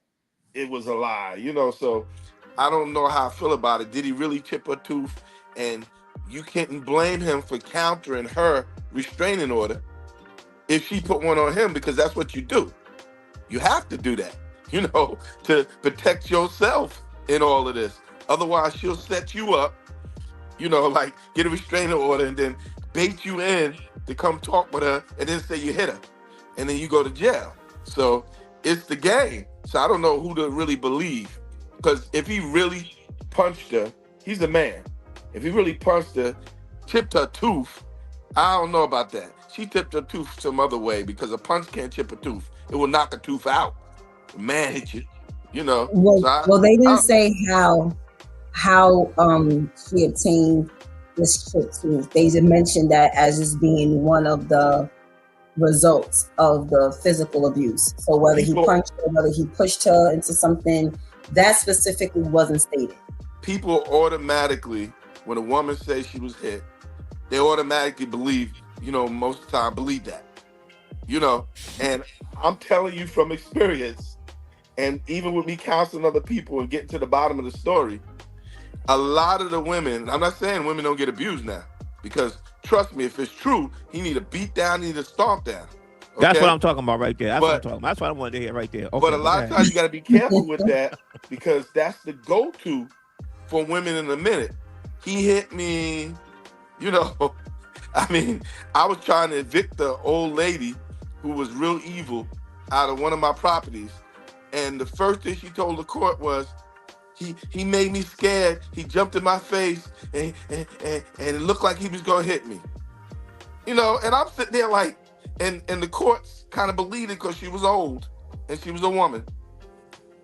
it was a lie, so I don't know how I feel about it. Did he really chip her tooth? And you can't blame him for countering her restraining order if she put one on him, because that's what you do. You have to do that, to protect yourself in all of this. Otherwise, she'll set you up, like get a restraining order and then bait you in to come talk with her and then say you hit her. And then you go to jail. So it's the game. So I don't know who to really believe. Because if he really punched her, he's a man. If he really punched her, chipped her tooth, I don't know about that. She tipped her tooth some other way, because a punch can't chip a tooth. It will knock a tooth out. A man hit you, Well, they didn't say how she obtained this chipped tooth. They just mentioned that as just being one of the results of the physical abuse. So whether he punched her, whether he pushed her into something, that specifically wasn't stated. People automatically, when a woman says she was hit, they automatically believe, most of the time believe that, and I'm telling you from experience, and even with me counseling other people and getting to the bottom of the story, a lot of the women, I'm not saying women don't get abused now, because trust me, if it's true, he need to beat down, he need to stomp down. Okay? That's what I'm talking about right there. That's what I'm talking about. That's what I wanted to hear right there. Okay, but a lot of times you got to be careful with that, because that's the go-to for women in a minute. He hit me, I mean, I was trying to evict the old lady who was real evil out of one of my properties. And the first thing she told the court was, he made me scared. He jumped in my face and it looked like he was going to hit me. And I'm sitting there like, and the courts kind of believed it because she was old and she was a woman.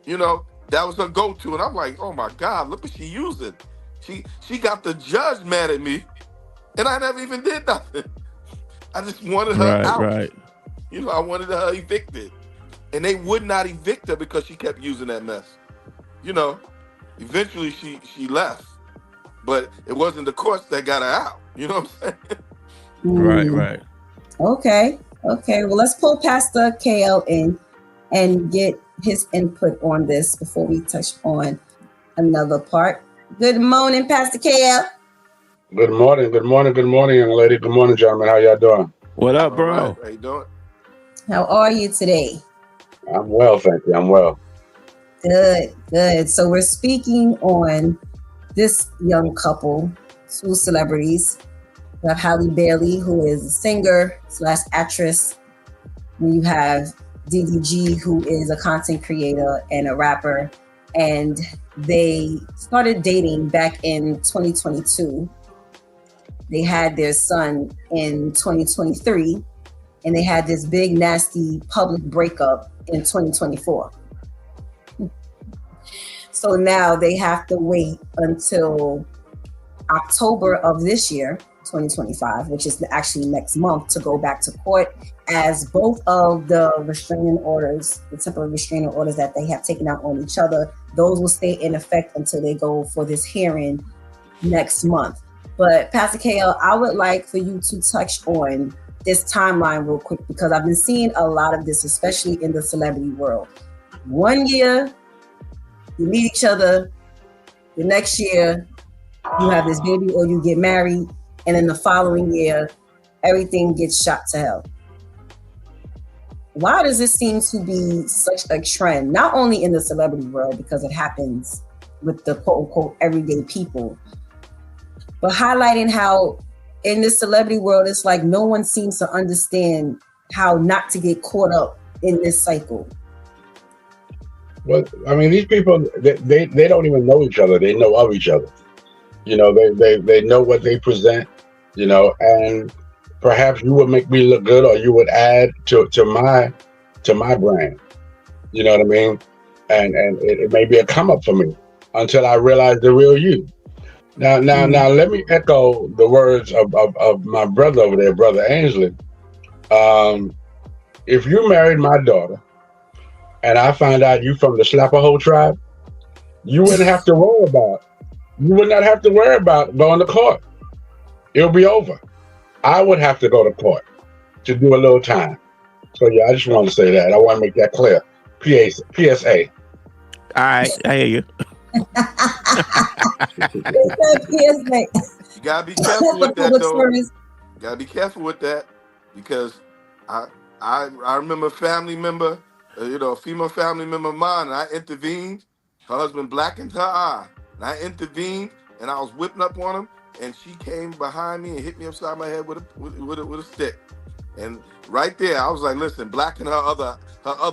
That was her go-to. And I'm like, oh my God, look what she using. She got the judge mad at me, and I never even did nothing. I just wanted her out. Right. I wanted her evicted. And they would not evict her because she kept using that mess. Eventually she left. But it wasn't the courts that got her out. You know what I'm saying? Right. Okay. Well, let's pull Pastor KL in and get his input on this before we touch on another part. Good morning, Pastor KL. Good morning, young lady. Good morning, gentlemen. How y'all doing? What up, bro? Right. How you doing? How are you today? I'm well, thank you. I'm well. Good. So we're speaking on this young couple, two celebrities. You have Halle Bailey, who is a singer/actress. And you have DDG, who is a content creator and a rapper. and they started dating back in 2022. They had their son in 2023, and they had this big, nasty public breakup in 2024. So now they have to wait until October of this year, 2025, which is actually next month, to go back to court, as both of the restraining orders, the temporary restraining orders that they have taken out on each other, those will stay in effect until they go for this hearing next month. But Pastor KL, I would like for you to touch on this timeline real quick, because I've been seeing a lot of this, especially in the celebrity world. 1 year, you meet each other, the next year, you have this baby or you get married, and then the following year, everything gets shot to hell. Why does this seem to be such a trend, not only in the celebrity world, because it happens with the quote unquote everyday people, but highlighting how in this celebrity world, it's like no one seems to understand how not to get caught up in this cycle? Well, I mean, these people, they don't even know each other. They know of each other. You know, they know what they present, you know, and perhaps you would make me look good, or you would add to my brand. You know what I mean? And it may be a come up for me until I realize the real you. Now, let me echo the words of my brother over there, Brother Ainsley. If you married my daughter and I find out you from the Slapperhole tribe, you wouldn't have to worry about. You would not have to worry about going to court. It'll be over. I would have to go to court to do a little time. So yeah, I just want to say that. I want to make that clear. PSA. All right, I hear you. You gotta be careful with that, though. You gotta be careful with that, because I remember a family member, a female family member of mine, and I intervened. Her husband blackened her eye, and I intervened, and I was whipping up on him, and she came behind me and hit me upside my head with a stick. And right there, I was like, "Listen, blacken her other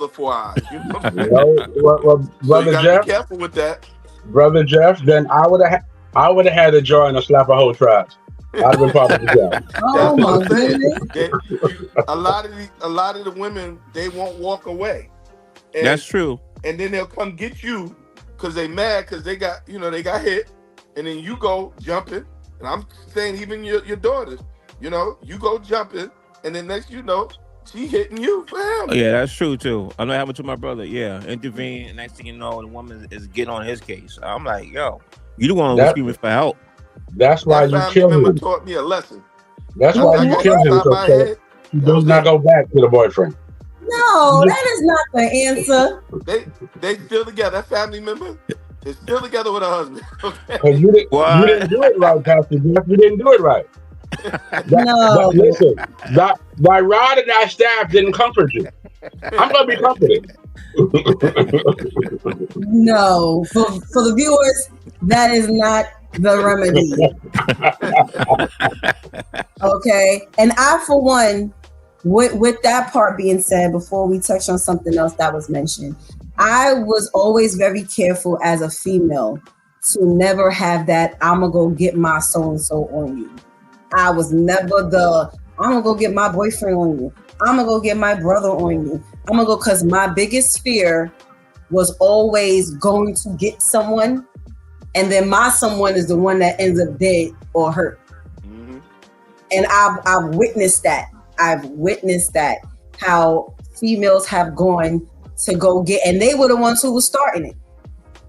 4 eyes." You know what I'm saying? Well, So Brother you gotta Jeff, be careful with that. Brother Jeff, then I would have had to join a Slapperhole tribe. I'd have been part of the job. Oh my That's what I'm goodness. saying. A lot of the women, they won't walk away. And, That's true. And then they'll come get you because they mad because they got hit, and then you go jumping. And I'm saying even your daughters, you go jumping, and then next she hitting you for him. Oh, yeah, that's true too. I know it happened to my brother. Yeah, intervene. And next thing you know, the woman is getting on his case. I'm like, yo, you the one who's screaming for help. That's why you kill him. Taught me a lesson. That's why you kill him. So he does not go back to the boyfriend. No, that is not the answer. They still together. That family member is still together with her husband. Okay? You didn't do it right, Pastor Jeff. You didn't do it right. Listen, my rod and thy staff didn't comfort you. I'm gonna be comforted. No, for the viewers, that is not the remedy. Okay, and I, for one, with that part being said, before we touch on something else that was mentioned, I was always very careful as a female to never have that "I'm gonna go get my so and so on you." I was never I'm gonna go get my boyfriend on you. I'm gonna go get my brother on you. I'm gonna go, because my biggest fear was always going to get someone, and then my someone is the one that ends up dead or hurt. Mm-hmm. And I've witnessed that. How females have gone to go get, and they were the ones who were starting it,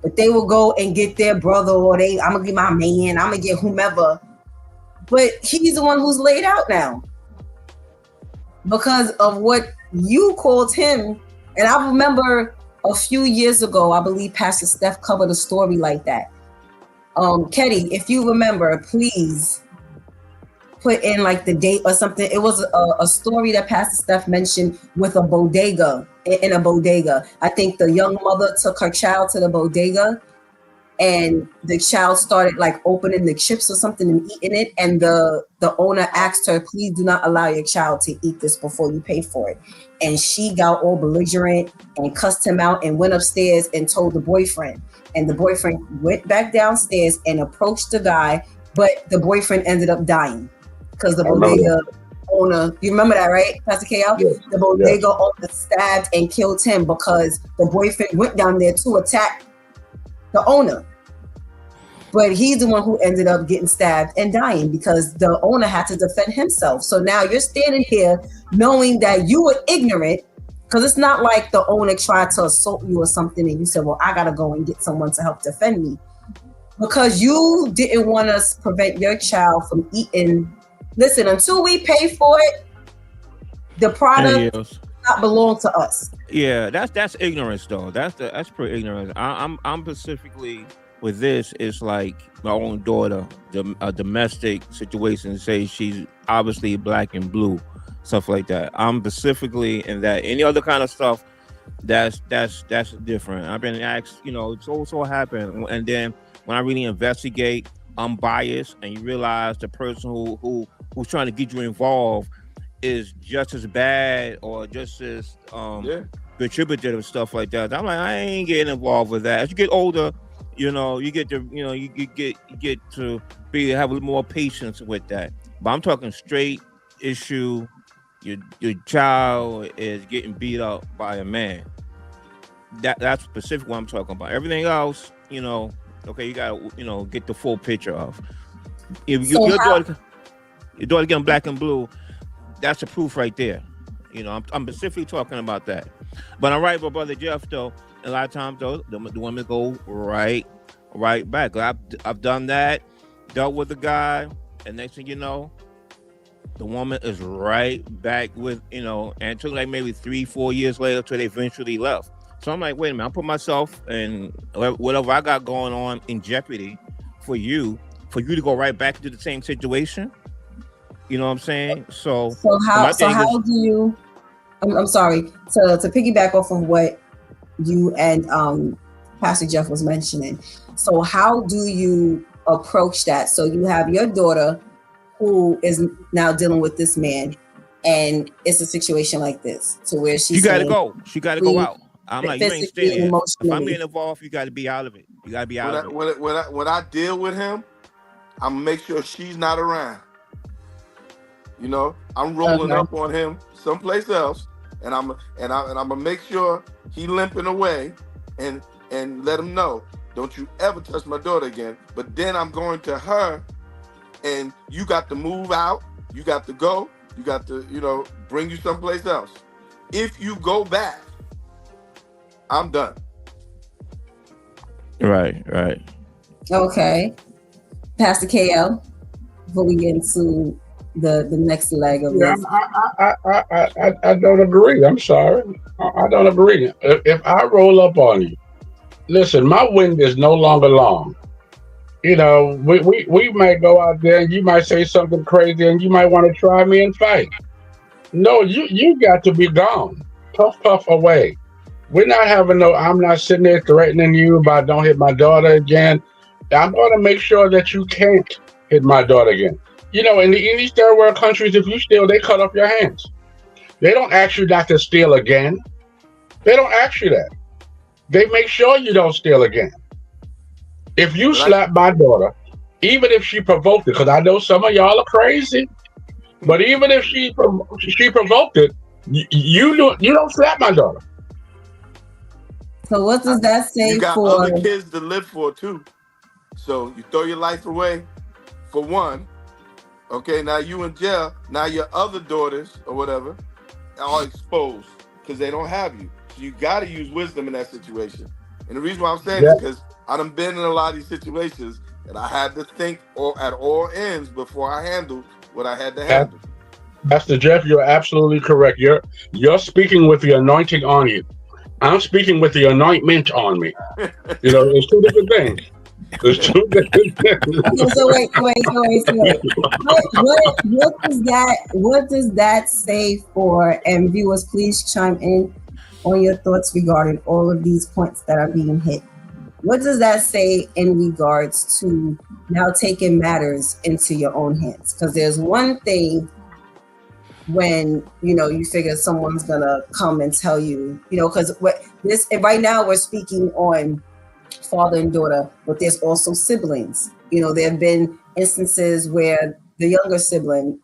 but they will go and get their brother, or I'm gonna get my man, I'm gonna get whomever. But he's the one who's laid out now because of what you called him. And I remember a few years ago, I believe Pastor Steph covered a story like that. Ketty, if you remember, please put in like the date or something. It was a story that Pastor Steph mentioned with a bodega, in a bodega. I think the young mother took her child to the bodega, and the child started like opening the chips or something and eating it, and the owner asked her, please do not allow your child to eat this before you pay for it. And she got all belligerent and cussed him out and went upstairs and told the boyfriend, and the boyfriend went back downstairs and approached the guy, but the boyfriend ended up dying because the bodega owner, you remember that, right, Pastor KL? Yes. The bodega owner stabbed and killed him because the boyfriend went down there to attack the owner, but he's the one who ended up getting stabbed and dying because the owner had to defend himself. So now you're standing here knowing that you were ignorant, because it's not like the owner tried to assault you or something and you said, well, I gotta go and get someone to help defend me, because you didn't want us to prevent your child from eating. Listen, until we pay for it, the product does not belong to us. Yeah, that's ignorance though. That's pretty ignorant. I'm specifically with this. It's like my own daughter, a domestic situation. Say she's obviously black and blue, stuff like that. I'm specifically in that. Any other kind of stuff, that's different. I've been asked, it's also happened, and then when I really investigate, I'm biased, and you realize the person who's trying to get you involved is just as bad or just as contributive and stuff like that. I'm like, I ain't getting involved with that. As you get older, you get to you get to have a little more patience with that. But I'm talking straight issue. Your child is getting beat up by a man. That's specific what I'm talking about. Everything else, okay, you gotta get the full picture of. If your daughter getting black and blue, that's the proof right there. I'm specifically talking about that. But I'm right with Brother Jeff though. A lot of times though, the women go right back. I've done that, dealt with the guy, and next thing you know, the woman is right back with, and it took like maybe 3-4 years later till they eventually left. So I'm like, wait a minute, I put myself and whatever I got going on in jeopardy for you to go right back into the same situation. You know what I'm saying? So how do you? I'm sorry to piggyback off of what you and Pastor Jeff was mentioning. So how do you approach that? So you have your daughter who is now dealing with this man, and it's a situation like this, to where she got to go. She got to go out. I'm like, you ain't staying here. If I'm being involved, you got to be out of it. You got to be out of it. When I deal with him, I'm gonna make sure she's not around. I'm rolling up on him someplace else, and I'm gonna make sure he limping away, and let him know, don't you ever touch my daughter again. But then I'm going to her, and you got to move out. You got to go. You got to bring you someplace else. If you go back, I'm done. Right. Okay. Pastor KL, before we get into the next leg of this. I don't agree. I'm sorry. I don't agree. If I roll up on you, listen, my wind is no longer long. We might go out there and you might say something crazy and you might want to try me and fight. No, you got to be gone. Puff away. We're not having I'm not sitting there threatening you about don't hit my daughter again. I'm going to make sure that you can't hit my daughter again. In these third world countries, if you steal, they cut off your hands. They don't ask you not to steal again. They don't ask you that. They make sure you don't steal again. If you slap my daughter, even if she provoked it, because I know some of y'all are crazy, but even if she provoked it, you don't slap my daughter. So what does that say you got for other kids to live for too? So you throw your life away for one. Okay, now you in jail. Now your other daughters or whatever are exposed because they don't have you. So you got to use wisdom in that situation. And the reason why I'm saying is because I done been in a lot of these situations and I had to think at all ends before I handled what I had to handle. Pastor Jeff, you're absolutely correct. You're speaking with the anointing on you. I'm speaking with the anointment on me. It's two different things. There's two different things. So wait. What does that say for? And viewers, please chime in on your thoughts regarding all of these points that are being hit. What does that say in regards to now taking matters into your own hands? Because there's one thing when, you figure someone's gonna come and tell you, because right now we're speaking on father and daughter, but there's also siblings. There have been instances where the younger sibling,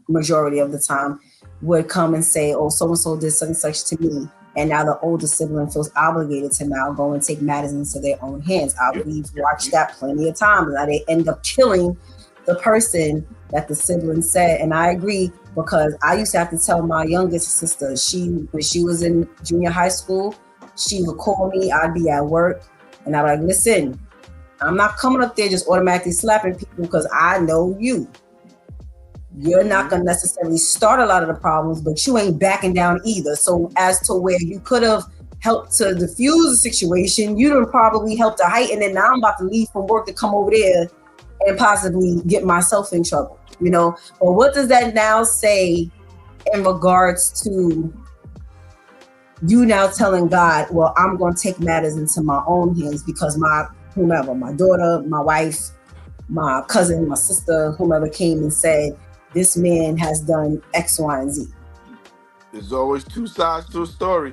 majority of the time, would come and say, oh, so-and-so did such and such to me. And now the older sibling feels obligated to now go and take matters into their own hands. We've watched that plenty of times. Now they end up killing the person that the sibling said. And I agree, because I used to have to tell my youngest sister, when she was in junior high school, she would call me, I'd be at work, and I'd be like, listen, I'm not coming up there just automatically slapping people because I know you. You're not going to necessarily start a lot of the problems, but you ain't backing down either. So as to where you could have helped to diffuse the situation, you done probably helped to heighten it. Now I'm about to leave from work to come over there and possibly get myself in trouble, But what does that now say in regards to you now telling God, well, I'm going to take matters into my own hands because whomever, my daughter, my wife, my cousin, my sister, whomever came and said, this man has done X, Y, and Z. There's always two sides to a story.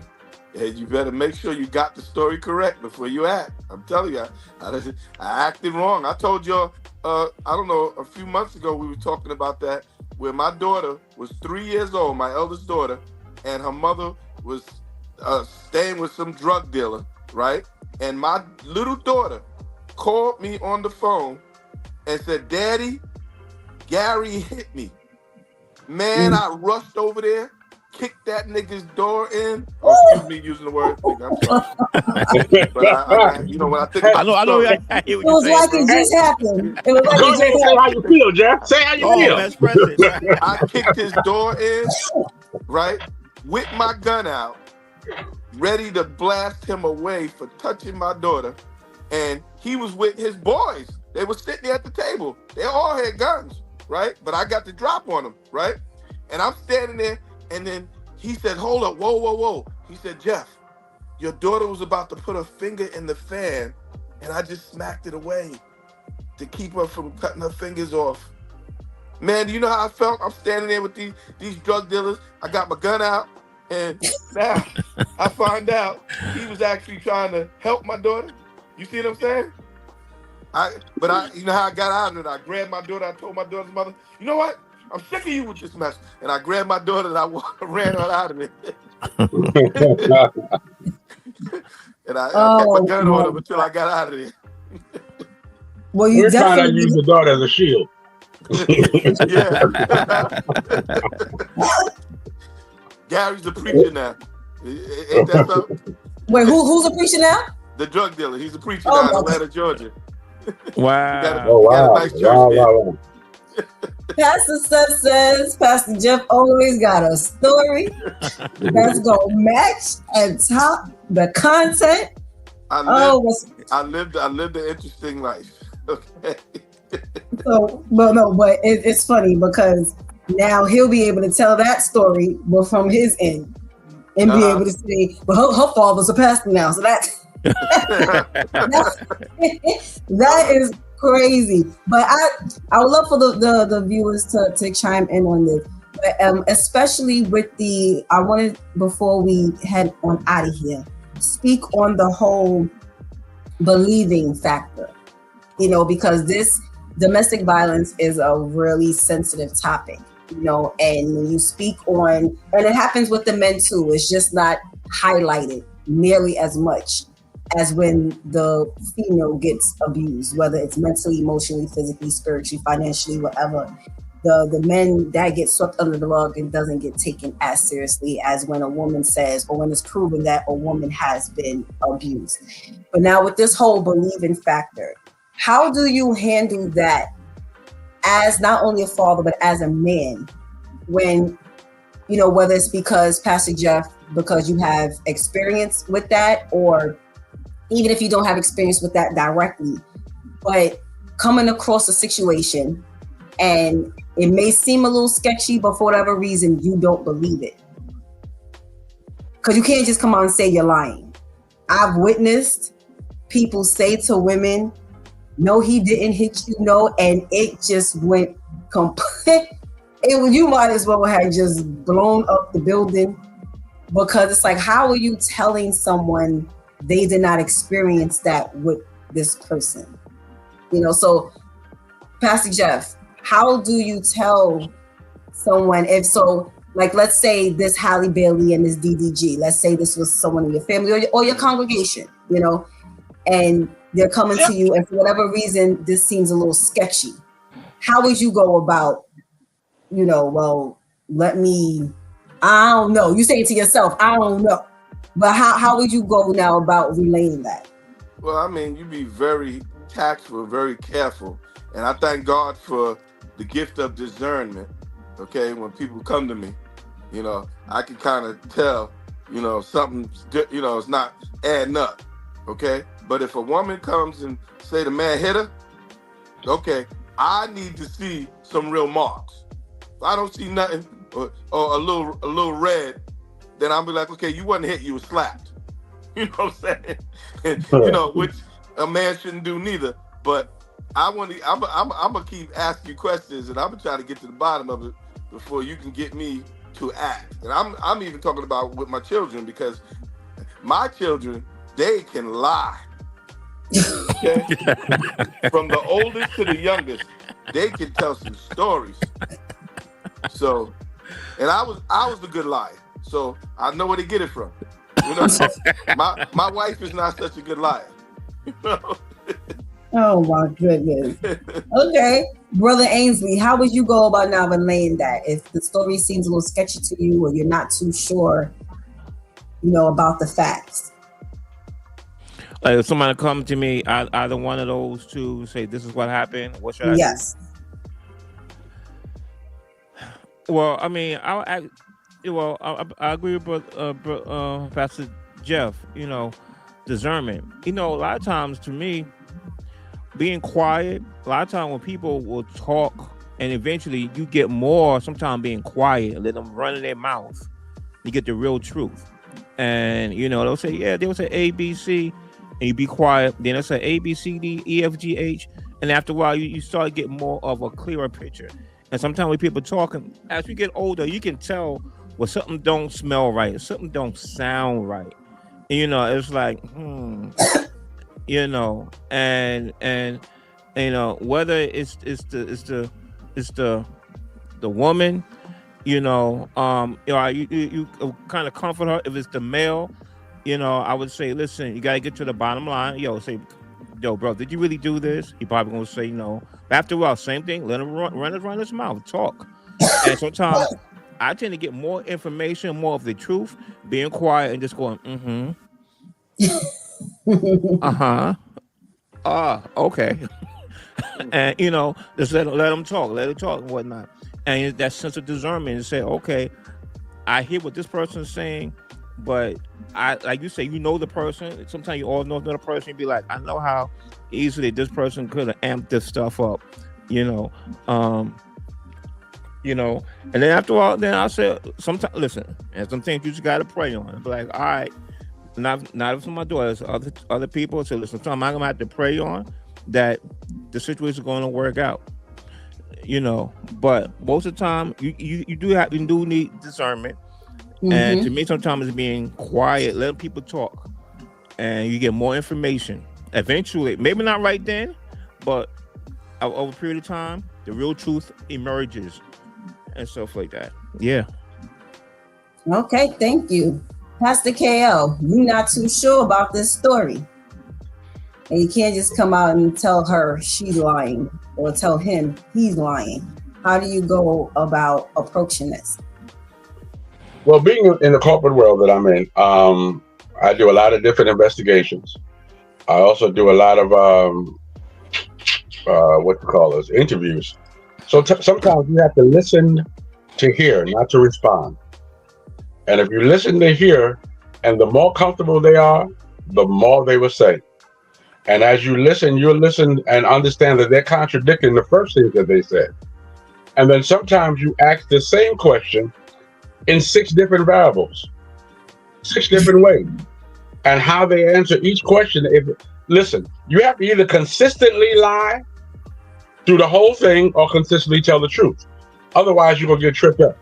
And you better make sure you got the story correct before you act. I'm telling you, I acted wrong. I told y'all, I don't know, a few months ago we were talking about that, where my daughter was 3 years old, my eldest daughter, and her mother was staying with some drug dealer, right? And my little daughter called me on the phone and said, Daddy, Gary hit me. Man, I rushed over there, kicked that nigga's door in. Oh, excuse me using the word nigga, I'm sorry. But I when I think I know. I hear what it was you're like saying, it just happened. It was like Go it ahead and just say how happened. you feel, Jeff. Say how you feel. best friend. I kicked his door in, right? With my gun out, ready to blast him away for touching my daughter. And he was with his boys. They were sitting there at the table. They all had guns, right? But I got the drop on them, right? And I'm standing there, and then he said, hold up, whoa. He said, Jeff, your daughter was about to put her finger in the fan, and I just smacked it away to keep her from cutting her fingers off. Man, do you know how I felt? I'm standing there with these drug dealers. I got my gun out, and now I find out he was actually trying to help my daughter. You see what I'm saying? You know how I got out of it? I grabbed my daughter. I told my daughter's mother, you know what? I'm sick of you with this mess. And I grabbed my daughter and I ran her out of it. And I kept my gun on her until I got out of there. Well, you We're trying to definitely use the daughter as a shield. Yeah. Gary's the preacher now. Ain't that something? Wait, who's a preacher now? The drug dealer. He's a preacher now in Atlanta, Georgia. Wow. Oh, wow. Got a nice church there. Wow. Pastor Steph says Pastor Jeff always got a story that's gonna match and top the content. I lived an interesting life. Okay. But it's funny because now he'll be able to tell that story, but from his end, and be able to say, "Well, her father's a pastor now," so that is crazy. But I would love for the viewers to chime in on this, but especially with I wanted, before we head on out of here, speak on the whole believing factor. Because this domestic violence is a really sensitive topic, and when you speak on, and it happens with the men too, it's just not highlighted nearly as much as when the female gets abused, whether it's mentally, emotionally, physically, spiritually, financially, whatever. The men, that get swept under the rug and doesn't get taken as seriously as when a woman says, or when it's proven that a woman has been abused. But now with this whole believing factor, how do you handle that as not only a father, but as a man, when, whether it's because, Pastor Jeff, because you have experience with that, or even if you don't have experience with that directly, but coming across a situation and it may seem a little sketchy, but for whatever reason, you don't believe it. Because you can't just come on and say you're lying. I've witnessed people say to women, no, he didn't hit you, no, and it just went complete. You might as well have just blown up the building, because it's like, how are you telling someone they did not experience that with this person? You know, so Pastor Jeff, how do you tell someone if so, like, let's say this Halle Bailey and this DDG, let's say this was someone in your family or your congregation, you know, and they're coming to you, and for whatever reason, this seems a little sketchy. How would you go about, you know, well, I don't know. You say it to yourself, I don't know. But how would you go now about relaying that? Well, I mean, you be very tactful, very careful. And I thank God for the gift of discernment. Okay, when people come to me, you know, I can kind of tell, you know, something's, you know, it's not adding up. Okay, but if a woman comes and say the man hit her, okay, I need to see some real marks. If I don't see nothing or a little red, then I'll be like, okay, you wasn't hit, you was slapped. You know what I'm saying? You know, which a man shouldn't do neither. But I'm gonna keep asking you questions, and I'm gonna try to get to the bottom of it before you can get me to act. And I'm even talking about with my children, because my children, they can lie. Okay? From the oldest to the youngest, they can tell some stories. So, and I was the good liar, so I know where to get it from. You know, my wife is not such a good liar. You know? Oh my goodness. Okay, Brother Ainsley, how would you go about now relaying that if the story seems a little sketchy to you, or you're not too sure, you know, about the facts? Like if somebody come to me, either one of those two, say this is what happened, what should I do? Yes. Well, I mean, I agree with Pastor Jeff. You know, discernment. You know, a lot of times to me, being quiet. A lot of times when people will talk, and eventually you get more. Sometimes being quiet, let them run in their mouth. You get the real truth, and you know they'll say A, B, C, and you be quiet. Then they'll say A, B, C, D, E, F, G, H, and after a while you start getting more of a clearer picture. And sometimes when people talking, as you get older, you can tell when something don't smell right, something don't sound right. And, you know, it's like, you know, and you know, whether it's the woman, you know, you kind of comfort her. If it's the male, you know, I would say, listen, you gotta get to the bottom line. Yo, bro, did you really do this? He probably gonna say no. But after a while, same thing. Let him run his mouth, talk. And sometimes I tend to get more information, more of the truth, being quiet and just going, okay. And you know, just let them talk and whatnot. And that sense of discernment and say, okay, I hear what this person is saying, but I, like you say, you know the person. Sometimes you all know the person. You be like, I know how easily this person could have amped this stuff up, you know. You know, and then after all, then I said, sometimes listen, and some things you just gotta pray on. Be like, all right, not for my daughters, other people. So listen, sometimes I'm gonna have to pray on that the situation is going to work out. You know, but most of the time, you do need discernment. And to me, sometimes it's being quiet, letting people talk, and you get more information. Eventually, maybe not right then, but over a period of time, the real truth emerges and stuff like that. Yeah. Okay, thank you. Pastor KL, you're not too sure about this story. And you can't just come out and tell her she's lying or tell him he's lying. How do you go about approaching this? Well, being in the corporate world that I'm in, I do a lot of different investigations. I also do a lot of interviews. So sometimes you have to listen to hear, not to respond. And if you listen to hear, and the more comfortable they are, the more they will say. And as you listen, you'll listen and understand that they're contradicting the first thing that they said. And then sometimes you ask the same question in 6 different variables, 6 different ways. And how they answer each question, Listen, you have to either consistently lie through the whole thing or consistently tell the truth. Otherwise, you're gonna get tripped up.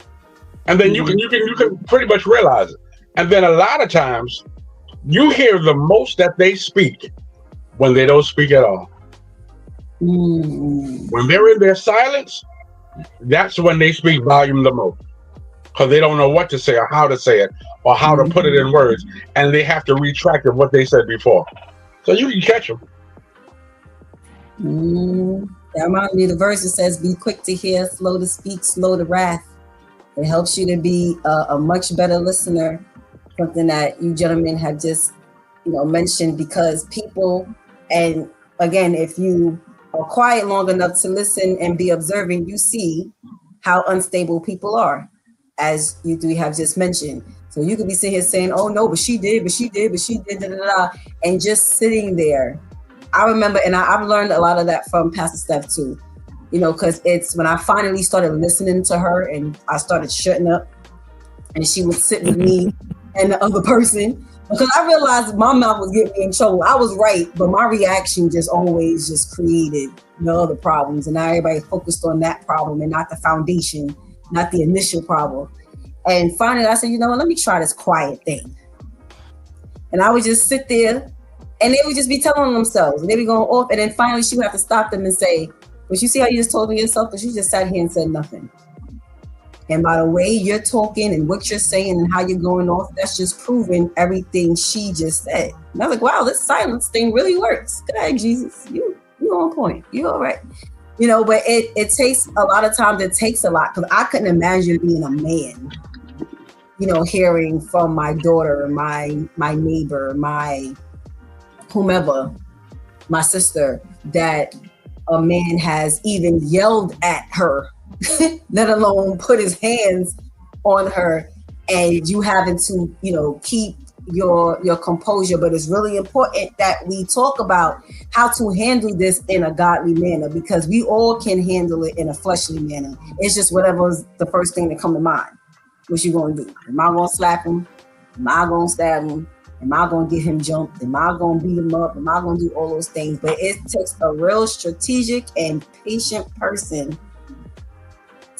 And then you can pretty much realize it. And then a lot of times you hear the most that they speak when they don't speak at all. When they're in their silence, that's when they speak volume the most. Because they don't know what to say or how to say it or how to put it in words. And they have to retract of what they said before. So you can catch them. That reminds me of the verse that says, be quick to hear, slow to speak, slow to wrath. It helps you to be a much better listener. Something that you gentlemen have just, mentioned, because people, and again, if you are quiet long enough to listen and be observing, you see how unstable people are, as you three have just mentioned. So you could be sitting here saying, oh no, but she did, da, da, da, and just sitting there. I remember, and I've learned a lot of that from Pastor Steph too, because it's when I finally started listening to her and I started shutting up, and she would sit with me and the other person, because I realized my mouth was getting me in trouble. I was right, but my reaction just always just created other problems, and now everybody focused on that problem and not the foundation, not the initial problem. And finally I said, let me try this quiet thing. And I would just sit there, and they would just be telling themselves, and they be going off. And then finally she would have to stop them and say, but you see how you just told me yourself? Because you just sat here and said nothing. And by the way you're talking and what you're saying and how you're going off, that's just proving everything she just said. And I was like, wow, this silence thing really works. Good night, Jesus. You on point. You all right. But it takes a lot of times. It takes a lot, because I couldn't imagine being a man, hearing from my daughter, my neighbor, my whomever, my sister, that a man has even yelled at her, let alone put his hands on her, and you having to, keep your composure. But it's really important that we talk about how to handle this in a godly manner, because we all can handle it in a fleshly manner. It's just whatever's the first thing that come to mind. What you gonna do? Am I gonna slap him? Am I gonna stab him? Am I going to get him jumped? Am I going to beat him up? Am I going to do all those things? But it takes a real strategic and patient person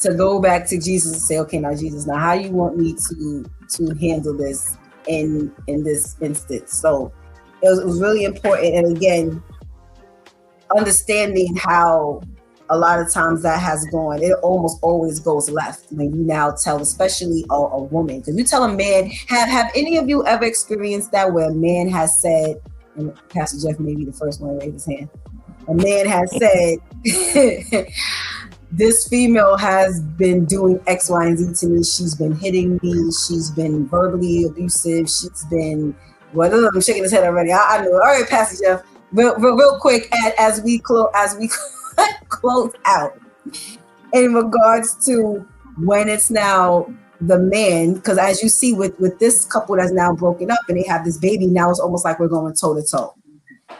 to go back to Jesus and say, okay, now Jesus, now how you want me to handle this in this instance? So it was really important. And again, understanding how a lot of times that has gone, it almost always goes left when you now tell, especially a woman. Because you tell a man, have any of you ever experienced that, where a man has said, and Pastor Jeff may be the first one to raise his hand, a man has said, this female has been doing X, Y, and Z to me. She's been hitting me. She's been verbally abusive. She's been, well, I'm shaking his head already. I know. All right, Pastor Jeff, real quick, as we close out, in regards to when it's now the man, because as you see with this couple that's now broken up and they have this baby, now it's almost like we're going toe to toe.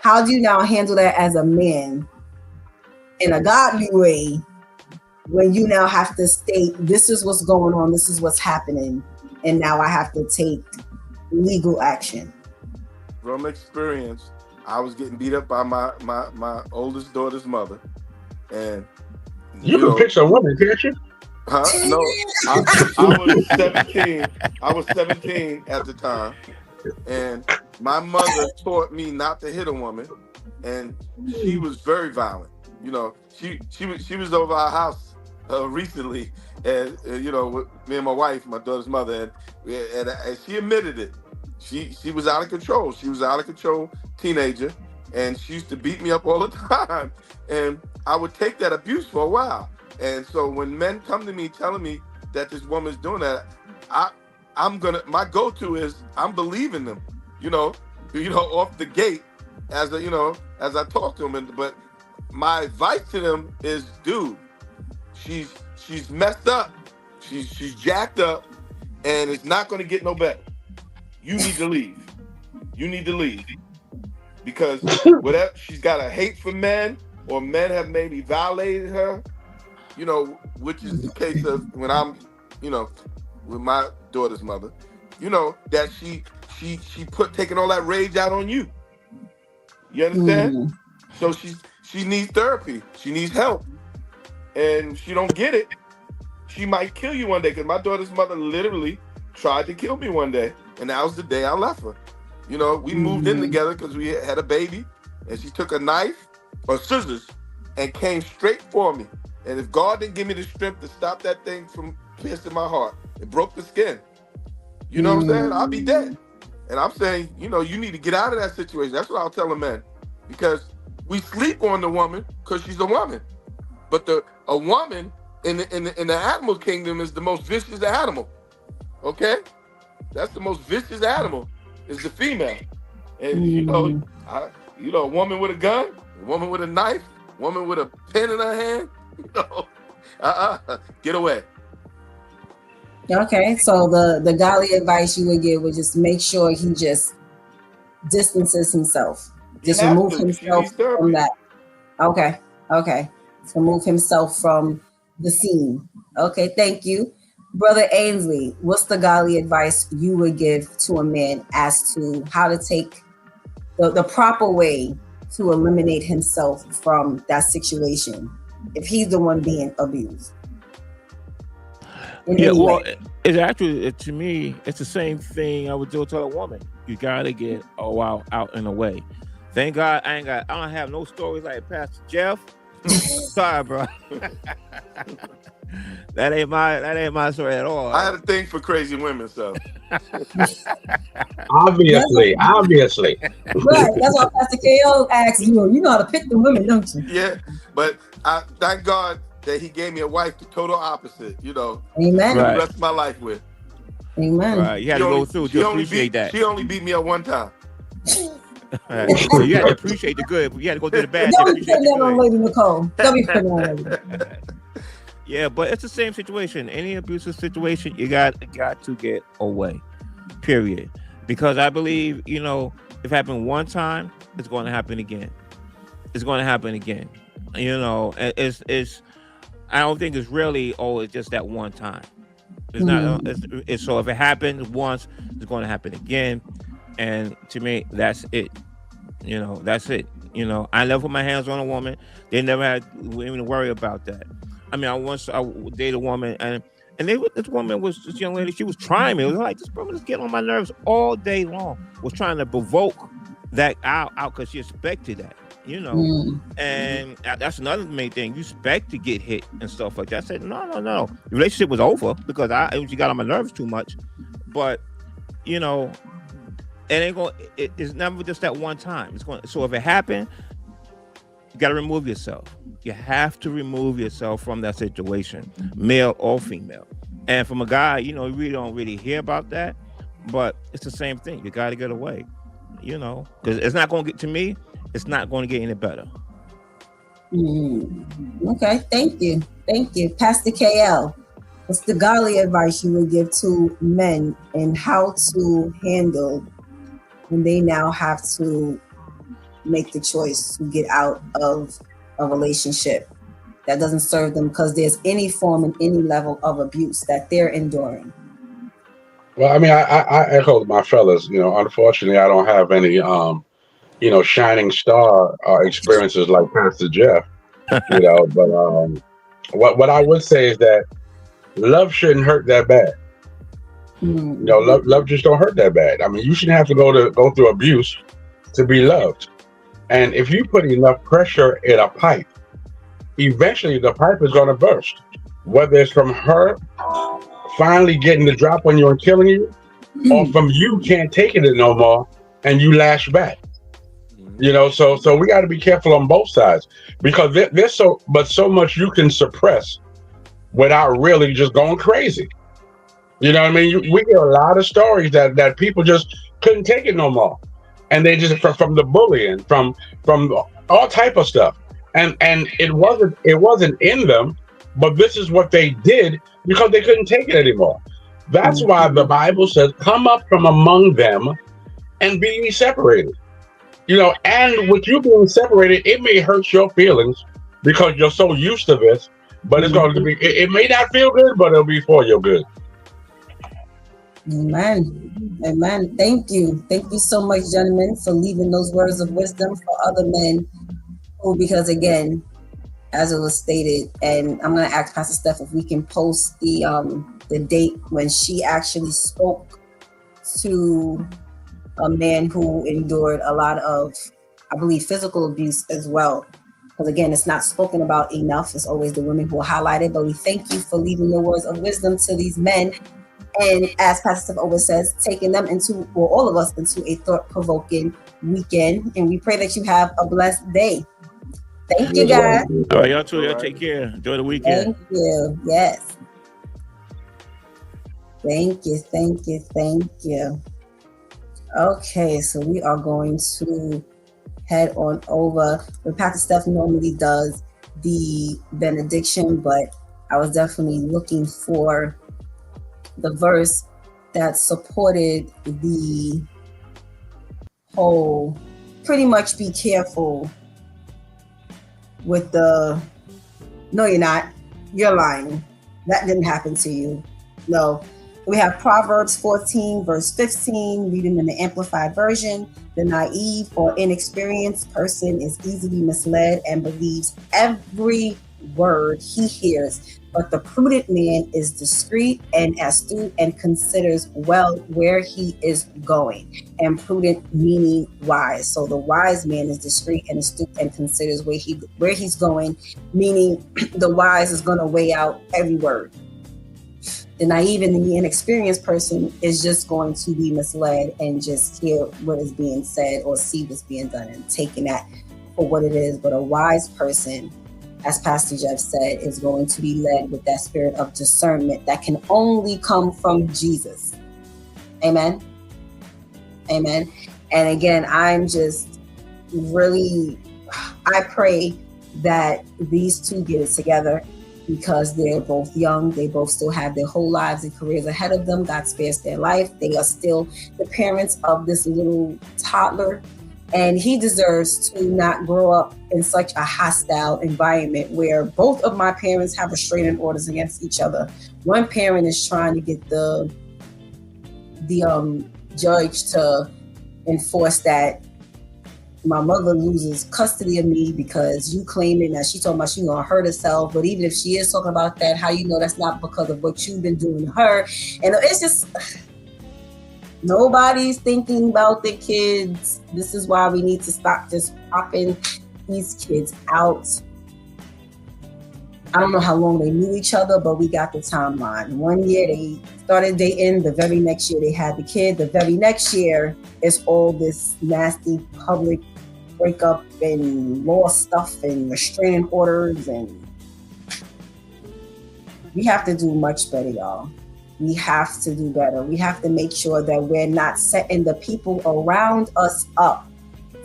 How do you now handle that as a man in a godly way, when you now have to state, this is what's going on, this is what's happening, and now I have to take legal action? From experience, I was getting beat up by my oldest daughter's mother. And you can pick some woman, can't you? Huh? No, I was 17. I was 17 at the time, and my mother taught me not to hit a woman, and she was very violent. She was over our house recently, and with me and my wife, my daughter's mother, and she admitted it. She was out of control. She was out of control teenager, and she used to beat me up all the time, and I would take that abuse for a while. And so when men come to me telling me that this woman's doing that, my go-to is I'm believing them, off the gate as I talk to them. But my advice to them is, dude, she's messed up, she's jacked up, and it's not going to get no better. You need to leave. You need to leave, because whatever, she's got a hate for men, or men have maybe violated her, which is the case of when I'm, with my daughter's mother, that she taking all that rage out on you. You understand? So she needs therapy. She needs help, and she don't get it. She might kill you one day. Because my daughter's mother literally tried to kill me one day, and that was the day I left her. You know, we moved in together because we had a baby, and she took a knife or scissors and came straight for me. And if God didn't give me the strength to stop that thing from piercing my heart, it broke the skin. You know what I'm saying? I'll be dead. And I'm saying, you know, you need to get out of that situation. That's what I'll tell a man. Because we sleep on the woman because she's a woman. But a woman in the animal kingdom is the most vicious animal. Okay? That's the most vicious animal, is the female. And you know, a woman with a gun, a woman with a knife, a woman with a pen in her hand, you know, get away. Okay, so the godly advice you would give would just make sure he just distances himself. Just remove himself from that. Okay. Remove himself from the scene. Okay, thank you. Brother Ainsley, what's the godly advice you would give to a man as to how to take the proper way to eliminate himself from that situation if he's the one being abused? It's actually, to me, it's the same thing I would do to a woman. You gotta get out and away. Thank God I don't have no stories like Pastor Jeff. Sorry, bro. That ain't my story at all. I had a thing for crazy women, so obviously. Right, that's why Pastor KO asked you. You know how to pick the women, don't you? Yeah, but I thank God that he gave me a wife the total opposite, you know. Amen. The rest of my life with. Amen. Right, you had to go through to appreciate that. She only beat me up one time. Right. So you had to appreciate the good, but you had to go through the bad. Don't be putting that on Lady Nicole. Don't be putting that on Lady. Yeah, but it's the same situation. Any abusive situation, you got to get away. Period. Because I believe, you know, if it happened one time, it's going to happen again. It's going to happen again. You know, it's. I don't think it's really it's just that one time. It's not. It's so if it happens once, it's going to happen again. And to me, that's it. You know, that's it. You know, I never put my hands on a woman. They never had even to worry about that. I mean, I dated a woman, and this young lady. She was trying me. It was like, this woman is getting on my nerves all day long. Was trying to provoke that out because she expected that. You know, and that's another main thing. You expect to get hit and stuff like that. I said, no. The relationship was over because she got on my nerves too much. But you know, it's never just that one time. So if it happened, you got to remove yourself. You have to remove yourself from that situation, male or female. And from a guy, you know, we don't really hear about that, but it's the same thing. You got to get away. You know, because it's not going to get to me. It's not going to get any better. Okay, thank you. Pastor KL, what's the godly advice you would give to men and how to handle when they now have to make the choice to get out of a relationship that doesn't serve them because there's any form and any level of abuse that they're enduring? Well, I mean, I echo my fellas. You know, unfortunately, I don't have any shining star experiences like Pastor Jeff, you know, but what I would say is that love shouldn't hurt that bad. You know, love just don't hurt that bad. I mean, you shouldn't have to go through abuse to be loved. And if you put enough pressure in a pipe, eventually the pipe is going to burst. Whether it's from her finally getting the drop on you and killing you, or from you can't take it no more and you lash back. You know, so we got to be careful on both sides because there's so much you can suppress without really just going crazy. You know what I mean? We get a lot of stories that people just couldn't take it no more, and they just from the bullying, from all type of stuff, and it wasn't in them, but this is what they did because they couldn't take it anymore. That's why the Bible says, "Come up from among them, and be ye separated." You know, and with you being separated, it may hurt your feelings because you're so used to this, but it's going to be, it may not feel good, but it'll be for your good. Amen. Amen. Thank you. Thank you so much, gentlemen, for leaving those words of wisdom for other men who, because again, as it was stated, and I'm gonna ask Pastor Steph if we can post the date when she actually spoke to a man who endured a lot of, I believe, physical abuse as well. Because again, it's not spoken about enough. It's always the women who are highlighted. But we thank you for leaving your words of wisdom to these men. And as Pastor Steph always says, taking them into, or all of us, into a thought-provoking weekend. And we pray that you have a blessed day. Thank you, guys. All right, y'all too. Y'all take care. Enjoy the weekend. Thank you. Yes. Thank you. Thank you. Thank you. Okay, so we are going to head on over. But Pastor Steph normally does the benediction, but I was definitely looking for the verse that supported the whole pretty much be careful with the no, you're not. You're lying. That didn't happen to you. No. We have Proverbs 14, verse 15, reading in the Amplified Version. The naive or inexperienced person is easily misled and believes every word he hears. But the prudent man is discreet and astute and considers well where he is going. And prudent meaning wise. So the wise man is discreet and astute and considers where he's going, meaning the wise is going to weigh out every word. The naive and the inexperienced person is just going to be misled and just hear what is being said or see what's being done and taking that for what it is. But a wise person, as Pastor Jeff said, is going to be led with that spirit of discernment that can only come from Jesus. Amen. Amen. And again, I'm just really, I pray that these two get it together, because they're both young. They both still have their whole lives and careers ahead of them. God spares their life. They are still the parents of this little toddler. And he deserves to not grow up in such a hostile environment where both of my parents have restraining orders against each other. One parent is trying to get the judge to enforce that my mother loses custody of me because you claiming that she talking about she gonna hurt herself. But even if she is talking about that, how you know that's not because of what you've been doing to her? And it's just, nobody's thinking about the kids. This is why we need to stop just popping these kids out. I don't know how long they knew each other, but we got the timeline. 1 year they started dating, the very next year they had the kid, the very next year it's all this nasty public breakup and law stuff and restraining orders, and we have to do much better, y'all. We have to do better. We have to make sure that we're not setting the people around us up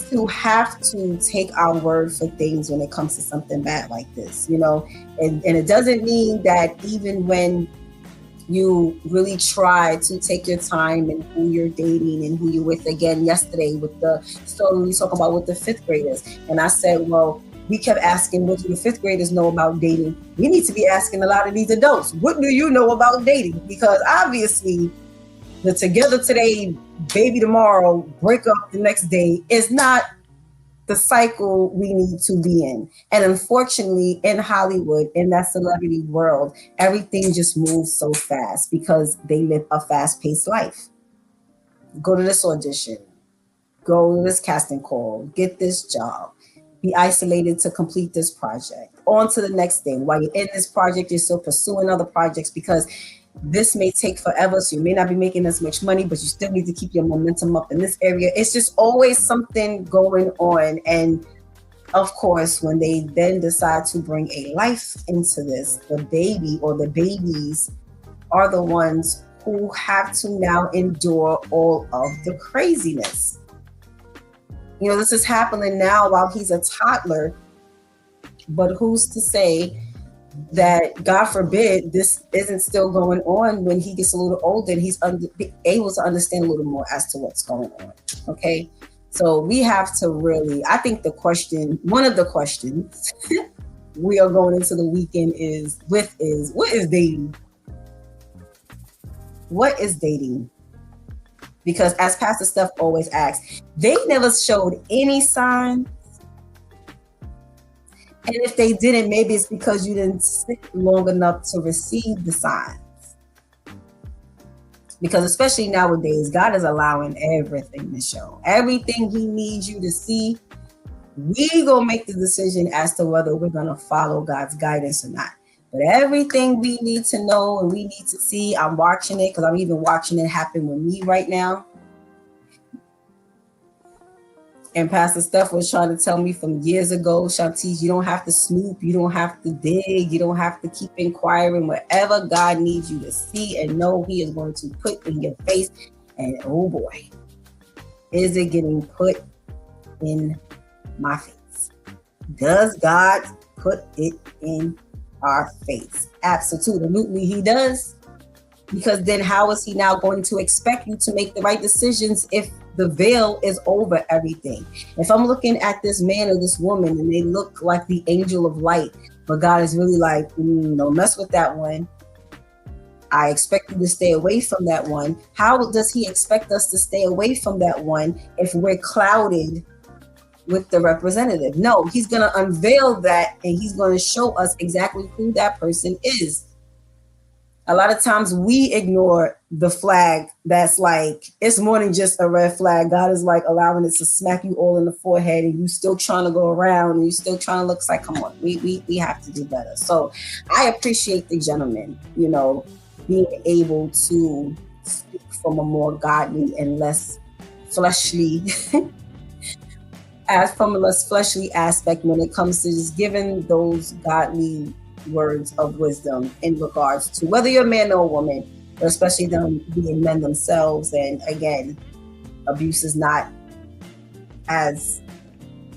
to have to take our word for things when it comes to something bad like this, you know. And it doesn't mean that even when you really try to take your time and who you're dating and who you're with. Again, yesterday with the story we talk about with the fifth graders. And I said, well, we kept asking, what do the fifth graders know about dating? We need to be asking a lot of these adults, what do you know about dating? Because obviously the together today, baby tomorrow, break up the next day is not the cycle we need to be in. And unfortunately, in Hollywood, in that celebrity world, everything just moves so fast because they live a fast-paced life. Go to this audition, go to this casting call, get this job, be isolated to complete this project, on to the next thing. While you're in this project, you're still pursuing other projects because this may take forever, so you may not be making as much money, but you still need to keep your momentum up in this area. It's just always something going on. And of course, when they then decide to bring a life into this, the baby or the babies are the ones who have to now endure all of the craziness. You know, this is happening now while he's a toddler, but who's to say that, God forbid, this isn't still going on when he gets a little older and he's able to understand a little more as to what's going on. Okay, so we have to really, I think one of the questions we are going into the weekend is what is dating? what is dating? Because as Pastor Steph always asks, they never showed any sign. And if they didn't, maybe it's because you didn't sit long enough to receive the signs. Because especially nowadays, God is allowing everything to show. Everything he needs you to see, we gonna make the decision as to whether we're gonna follow God's guidance or not. But everything we need to know and we need to see, I'm watching it because I'm even watching it happen with me right now. And Pastor Steph was trying to tell me from years ago, Shontyce, you don't have to snoop, you don't have to dig, you don't have to keep inquiring. Whatever God needs you to see and know, he is going to put in your face. And oh boy, is it getting put in my face? Does God put it in our face? Absolutely, he does. Because then how is he now going to expect you to make the right decisions if the veil is over everything? If I'm looking at this man or this woman and they look like the angel of light, but God is really like, don't mess with that one. I expect you to stay away from that one. How does he expect us to stay away from that one if we're clouded with the representative? No, he's going to unveil that and he's going to show us exactly who that person is. A lot of times we ignore the flag that's like, it's more than just a red flag. God is like allowing it to smack you all in the forehead and you still trying to go around and you still trying to look like, come on, we have to do better. So I appreciate the gentleman, being able to speak from a more godly and less fleshly from a less fleshly aspect when it comes to just giving those godly words of wisdom in regards to whether you're a man or a woman, but especially them being men themselves. And again, abuse is not as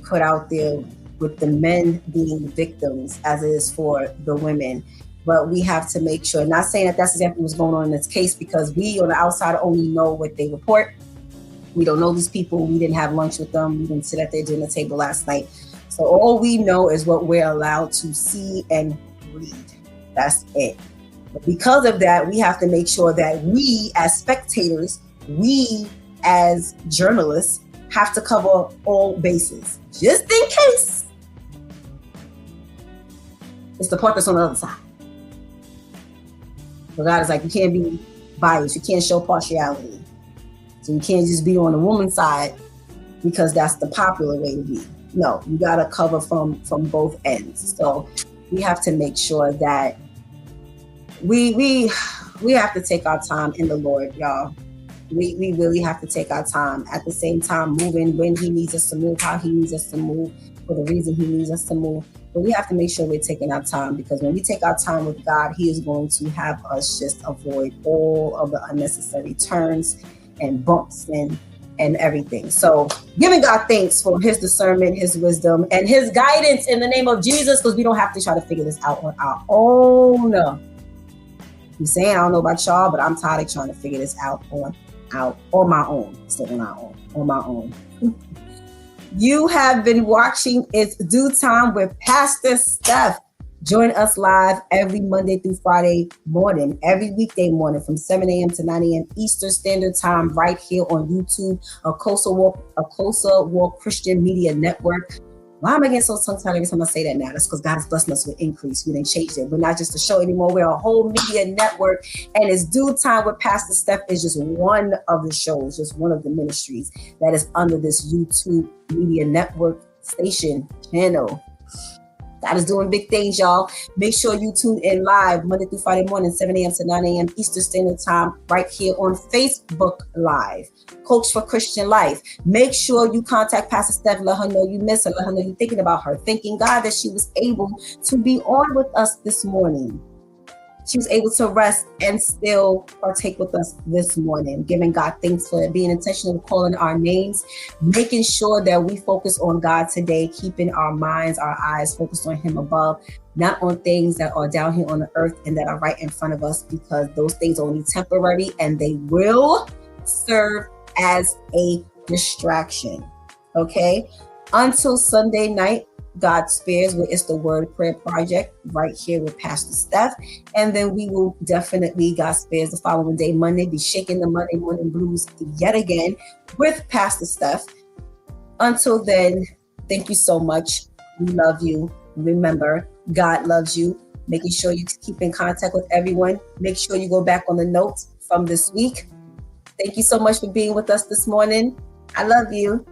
put out there with the men being victims as it is for the women. But we have to make sure, not saying that that's exactly what's going on in this case, because we on the outside only know what they report. We don't know these people. We didn't have lunch with them. We didn't sit at their dinner table last night. So all we know is what we're allowed to see and read. That's it. But because of that, we have to make sure that we as spectators, we as journalists have to cover all bases, just in case it's the part that's on the other side. So God is like, you can't be biased. You can't show partiality. So you can't just be on the woman's side because that's the popular way to be. No, you got to cover from both ends. So we have to make sure that we have to take our time in the Lord, y'all. We really have to take our time. At the same time, moving when he needs us to move, how he needs us to move, for the reason he needs us to move. But we have to make sure we're taking our time, because when we take our time with God, he is going to have us just avoid all of the unnecessary turns and bumps and everything. So giving God thanks for his discernment, his wisdom, and his guidance in the name of Jesus, because we don't have to try to figure this out on our own. I'm saying, I don't know about y'all, but I'm tired of trying to figure this out on my own. Still on my own. You have been watching It's Due Time with Pastor Steph. Join us live every Monday through Friday morning, every weekday morning from 7 a.m. to 9 a.m. Eastern Standard Time, right here on YouTube, a Closer Walk Christian Media Network. Why am I getting so tongue-tied every time I say that now? That's because God is blessing us with increase. We didn't change it. We're not just a show anymore. We're a whole media network. And It's Due Time with Pastor Steph is just one of the shows, just one of the ministries that is under this YouTube media network station channel. God is doing big things, y'all. Make sure you tune in live Monday through Friday morning, 7 a.m. to 9 a.m. Eastern Standard Time, right here on Facebook Live. Coach for Christian Life. Make sure you contact Pastor Steph. Let her know you miss her. Let her know you're thinking about her. Thanking God that she was able to be on with us this morning. She was able to rest and still partake with us this morning, giving God thanks for being intentional, calling our names, making sure that we focus on God today, keeping our minds, our eyes focused on him above, not on things that are down here on the earth and that are right in front of us, because those things are only temporary and they will serve as a distraction. Okay? Until Sunday night, God Spares, where it's the Word Prayer Project, right here with Pastor Steph. And then we will definitely, God Spares, the following day, Monday, be shaking the Monday morning blues yet again with Pastor Steph. Until then, thank you so much. We love you. Remember, God loves you. Making sure you keep in contact with everyone. Make sure you go back on the notes from this week. Thank you so much for being with us this morning. I love you.